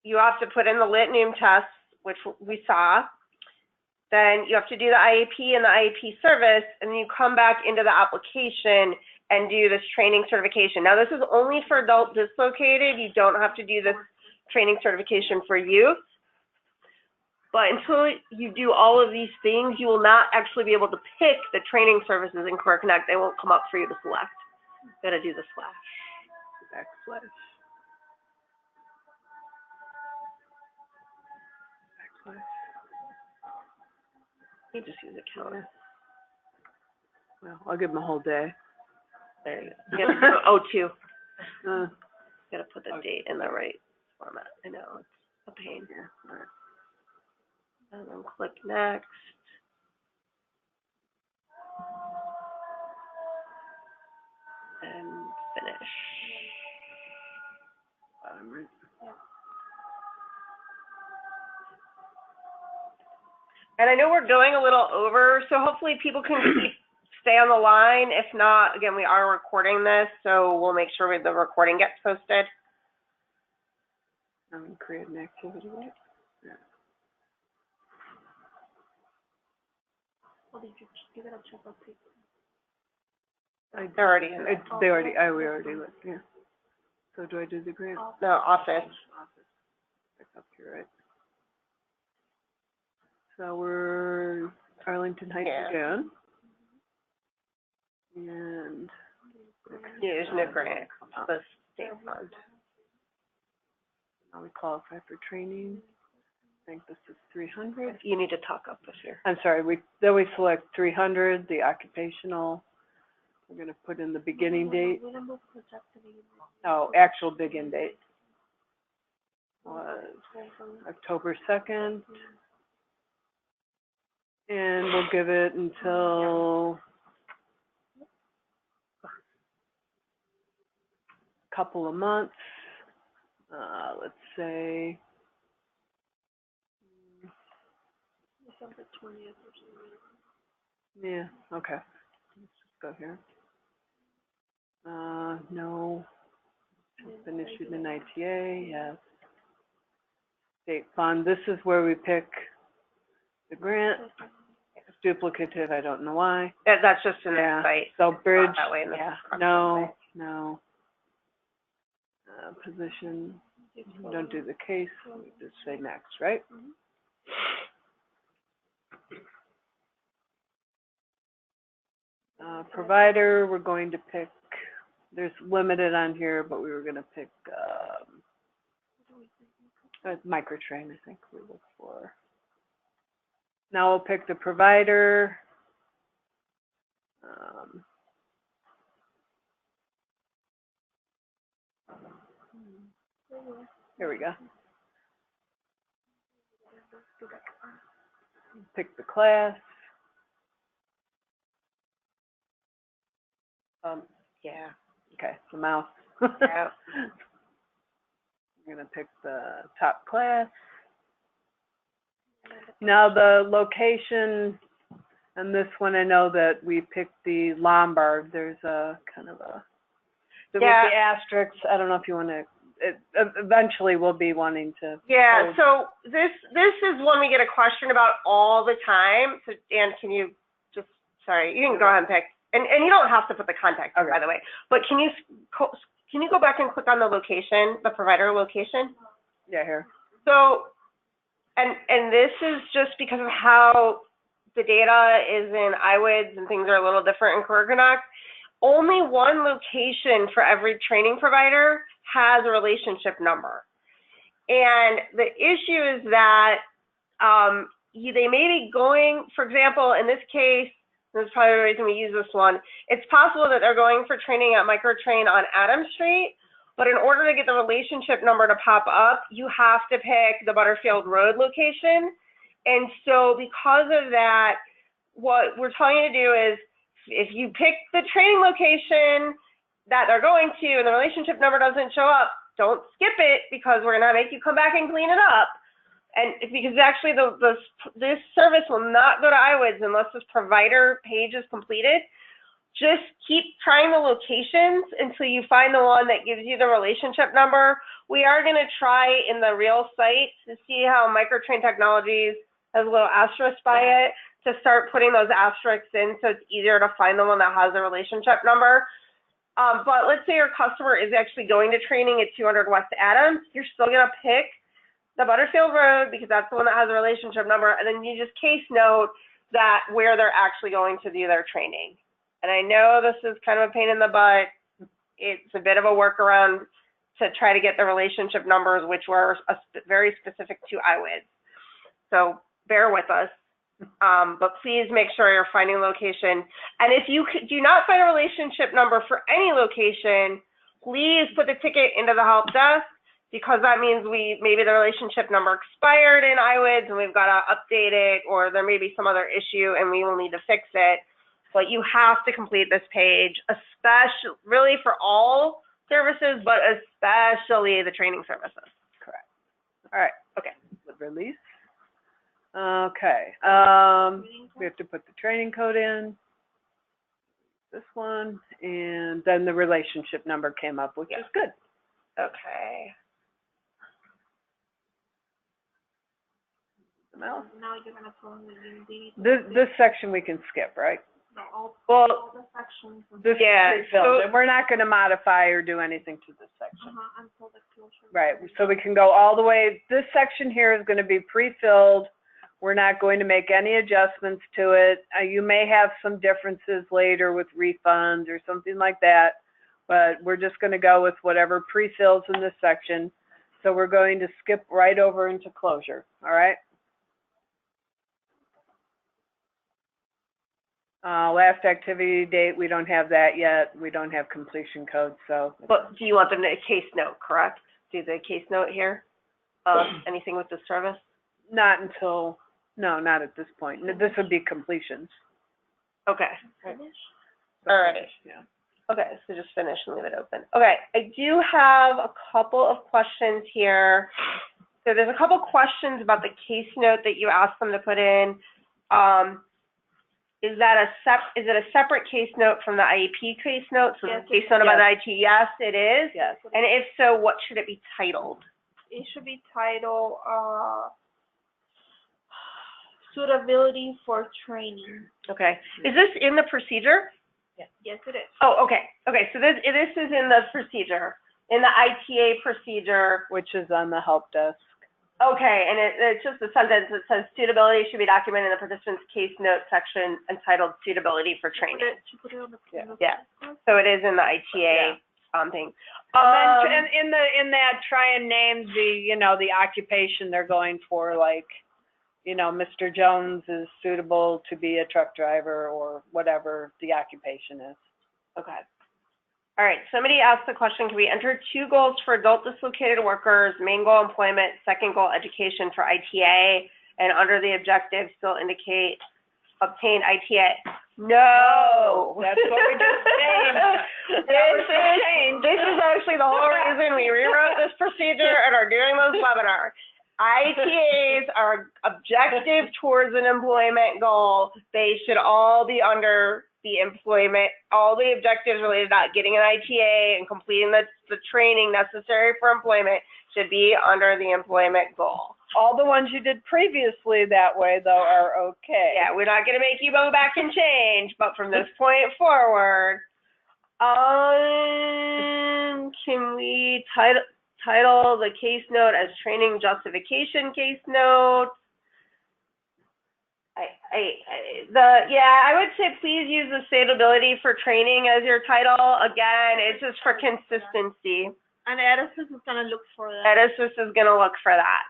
You have to put in the lit noom tests, which we saw. Then you have to do the IEP and the Iep Service, and then you come back into the application and do this training certification. Now, this is only for adult dislocated. You don't have to do this training certification for youth. But until you do all of these things, you will not actually be able to pick the training services in Careerconnect. They won't come up for you to select. You got to do the slash. Backslash. Backslash. You just use a counter. Well, I'll give them a whole day. There you go. You gotta go O2. You Uh, gotta put the date in the right format. I know, it's a pain. yeah. All right. And then click next. And finish. Right. And I know we're going a little over, so hopefully people can stay on the line. If not, again, we are recording this, so we'll make sure the recording gets posted. Create an activity, right? Yeah. Well, did you gotta check out people. They're already in there. We already looked, yeah. So do I do the grant? No, office. Back up here, right? So we're Arlington Heights again. And Use no grant, the state fund. now we qualify for training. I think this is 300. You need to talk up this year. I'm sorry, then we select 300, the occupational. We're gonna put in the beginning date. Oh, actual begin date was October 2nd. And we'll give it until a couple of months. Let's say December 20th or something. yeah, okay. Let's just go here. No. It's been issued in ITA, yes. State fund, this is where we pick the grant. It's duplicative, I don't know why. That's just in the Yeah, site. so It's bridge, not that way in the yeah, front. no. Position, we don't do the case, we just say next, right? Provider, we're going to pick, there's limited on here, but we were gonna pick, microtrain, I think we look for. Now we'll pick the provider. Here we go. Pick the class. Yeah. Okay, the mouse. Yeah. I'm gonna pick the top class. Now the location, and this one I know that we picked the Lombard. There's a kind of a, with the asterisks, I don't know if you want to, eventually we'll be wanting to. Yeah, so this is one we get a question about all the time. So Dan, can you just, sorry, you can go ahead and pick. And you don't have to put the contact, by the way, but can you go back and click on the location, the provider location? Yeah, here. So, and this is just because of how the data is in IWIDS and things are a little different in Careerconnect. Only one location for every training provider has a relationship number. And the issue is that they may be going, for example, in this case, this is probably the reason we use this one. It's possible that they're going for training at Microtrain on Adams Street, but in order to get the relationship number to pop up, you have to pick the Butterfield Road location. And so because of that, what we're telling you to do is, if you pick the training location that they're going to and the relationship number doesn't show up, don't skip it, because we're gonna make you come back and clean it up. And because actually this service will not go to IWIDS unless this provider page is completed. Just keep trying the locations until you find the one that gives you the relationship number. We are going to try in the real site to see how Microtrain Technologies has a little asterisk by it, to start putting those asterisks in so it's easier to find the one that has the relationship number. But let's say your customer is actually going to training at 200 West Adams, you're still going to pick the Butterfield Road because that's the one that has a relationship number, and then you just case note that where they're actually going to do their training. And I know this is kind of a pain in the butt. It's a bit of a workaround to try to get the relationship numbers, which were very specific to IWIDS. So bear with us, but please make sure you're finding location. And if you do not find a relationship number for any location, please put the ticket into the help desk, because that means maybe the relationship number expired in IWIDS and we've got to update it, or there may be some other issue and we will need to fix it. But you have to complete this page, especially, really for all services, but especially the training services. Correct. All right. Okay. Release. Okay, we have to put the training code in, this one, and then the relationship number came up, which is good. Okay. Something else? Now you're gonna tell them that you need. This section we can skip, right? All Well, the sections. This is yeah, pre-filled, so, and we're not gonna modify or do anything to this section. Until the closure. Right, so we can go all the way, this section here is gonna be pre-filled. We're not going to make any adjustments to it. You may have some differences later with refunds or something like that, but we're just gonna go with whatever pre-fills in this section. So we're going to skip right over into closure, all right? Last activity date, we don't have that yet. We don't have completion code, so. but do you want them to case note, correct? Do the case note here? Anything with the service? Not until, no, not at this point. This would be completions. Okay. Finish? All right. Yeah. Okay, so just finish and leave it open. Okay, I do have a couple of questions here. So there's a couple questions about the case note that you asked them to put in. Is it a separate case note from the IEP case note? So Yes, the case note about yes. the IT, yes, it is. Yes. And if so, what should it be titled? It should be titled, suitability for training. Okay, is this in the procedure? Yes, it is. Oh, okay, okay, so this is in the procedure, in the ITA procedure. Which is on the help desk. Okay, and it's just a sentence that says suitability should be documented in the participant's case note section entitled suitability for training. She put it on the. Yeah. So it is in the ITA thing. And then in that, try and name the occupation they're going for, like, Mr. Jones is suitable to be a truck driver or whatever the occupation is. Okay. All right, somebody asked the question, can we enter 2 goals for adult dislocated workers, main goal employment, second goal education for ITA, and under the objective still indicate obtain ITA? No. That's what we just changed. This is actually the whole reason we rewrote this procedure and are doing this webinar. ITAs are objective towards an employment goal. They should all be under the employment, all the objectives related to getting an ITA and completing the training necessary for employment should be under the employment goal. All the ones you did previously that way, though, are okay. Yeah, we're not going to make you go back and change, but from this point forward, can we title the case note as training justification case note? I would say please use the suitability for training as your title. Again, it's just for consistency. And Edison is gonna look for that. Edison is gonna look for that.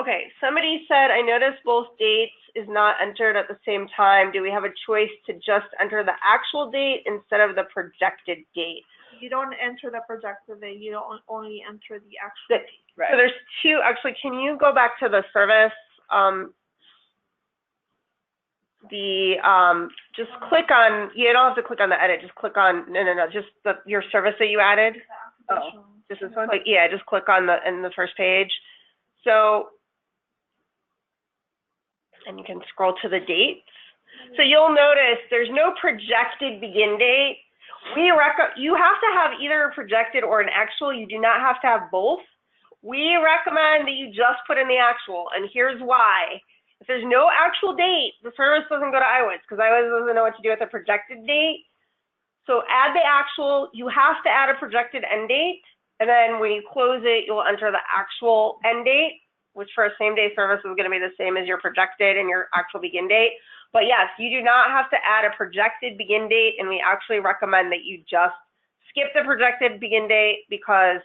Okay, somebody said, I noticed both dates is not entered at the same time. Do we have a choice to just enter the actual date instead of the projected date? You don't enter the projected date, you don't only enter the actual date. Right. So there's 2, actually, can you go back to the service? Just click on, you don't have to click on the edit, just click on, just your service that you added. Oh, Just this one? Just click on in the first page. So, and you can scroll to the dates. So you'll notice there's no projected begin date. You have to have either a projected or an actual. You do not have to have both. We recommend that you just put in the actual, and here's why. If there's no actual date, the service doesn't go to IWIS because IWIS doesn't know what to do with a projected date. So add the actual. You have to add a projected end date, and then when you close it, you'll enter the actual end date, which for a same-day service is going to be the same as your projected and your actual begin date. But yes, you do not have to add a projected begin date, and we actually recommend that you just skip the projected begin date because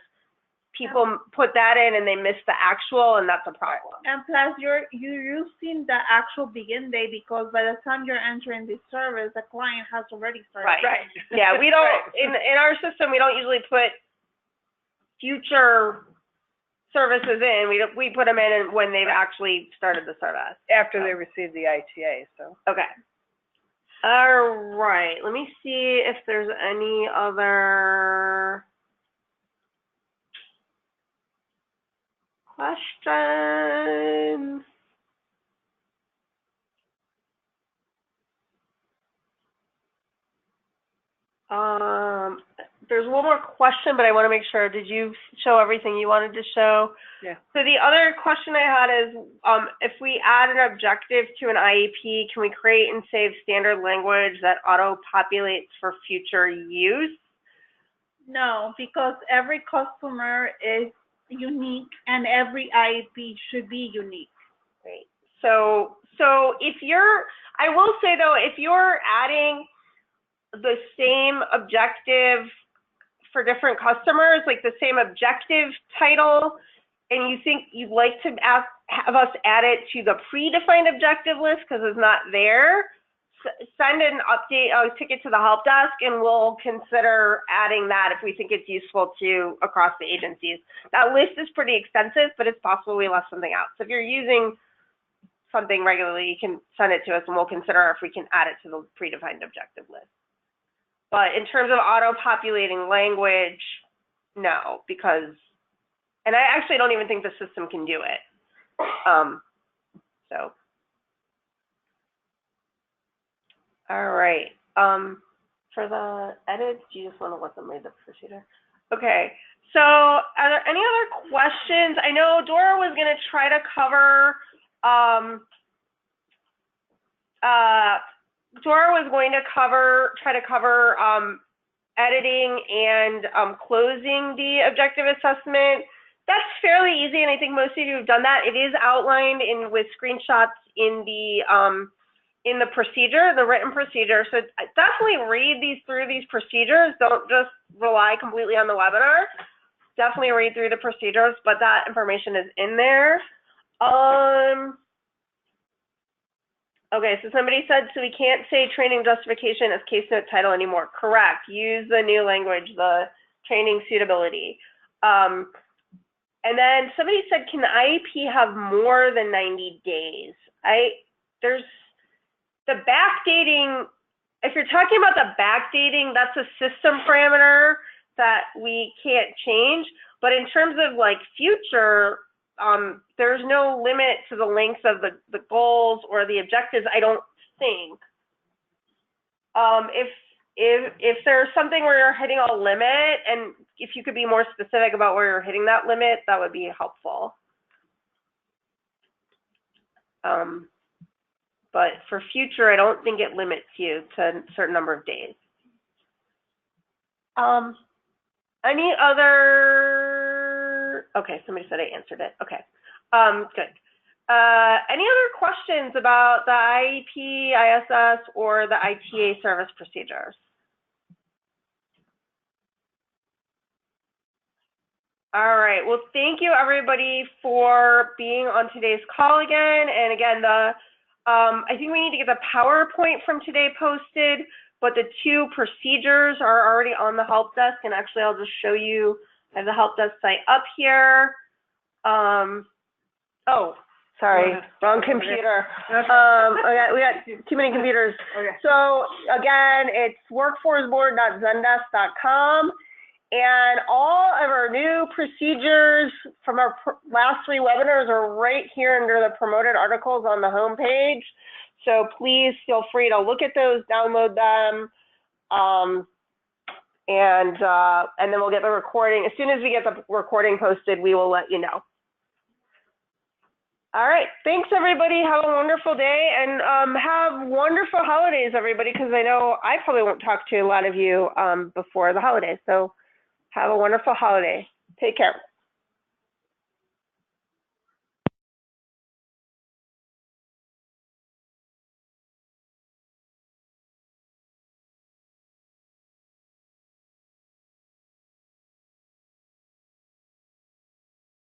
people put that in and they miss the actual, and that's a problem. And plus, you're using the actual begin date because by the time you're entering this service, the client has already started. Right. Yeah, we don't, in our system, we don't usually put future services in. We put them in when they've actually started the service. After they receive the ITA, so. Okay. All right, let me see if there's any other questions. There's one more question, but I want to make sure, did you show everything you wanted to show? Yeah. So the other question I had is, if we add an objective to an IEP, can we create and save standard language that auto-populates for future use? No, because every customer is unique and every IEP should be unique. Right. So if you're, I will say though, if you're adding the same objective for different customers, like the same objective title, and you think you'd like to have us add it to the predefined objective list because it's not there, send an update, ticket to the help desk, and we'll consider adding that if we think it's useful to across the agencies. That list is pretty extensive, but it's possible we left something out. So if you're using something regularly, you can send it to us and we'll consider if we can add it to the predefined objective list. But in terms of auto-populating language, no, because, and I actually don't even think the system can do it. So. All right. For the edits, do you just want to let them read the procedure? Okay. So are there any other questions? I know Dora was going to try to cover, try to cover editing and closing the objective assessment. That's fairly easy, and I think most of you have done that. It is outlined with screenshots in the procedure, the written procedure. So definitely read through these procedures. Don't just rely completely on the webinar. Definitely read through the procedures, but that information is in there. Okay, so somebody said, so we can't say training justification as case note title anymore. Correct. Use the new language, the training suitability. And then somebody said, can the IEP have more than 90 days? There's the backdating. If you're talking about the backdating, that's a system parameter that we can't change. But in terms of like future, there's no limit to the length of the goals or the objectives, I don't think. If there's something where you're hitting a limit, and if you could be more specific about where you're hitting that limit, that would be helpful. But for future, I don't think it limits you to a certain number of days. Any other, okay, somebody said I answered it. Okay, good. Any other questions about the IEP ISS or the ITA service procedures? All right, well, thank you everybody for being on today's call again. And again, I think we need to get the PowerPoint from today posted, but the two procedures are already on the help desk. And actually, I'll just show you, I have the help desk site up here. Oh, sorry, wrong computer. We got too many computers. Okay. So again, it's workforceboard.zendesk.com. And all of our new procedures from our last 3 webinars are right here under the promoted articles on the home page. So please feel free to look at those, download them, and then we'll get the recording. As soon as we get the recording posted, we will let you know. All right, thanks everybody. Have a wonderful day, and have wonderful holidays, everybody, because I know I probably won't talk to a lot of you before the holidays. So have a wonderful holiday. Take care.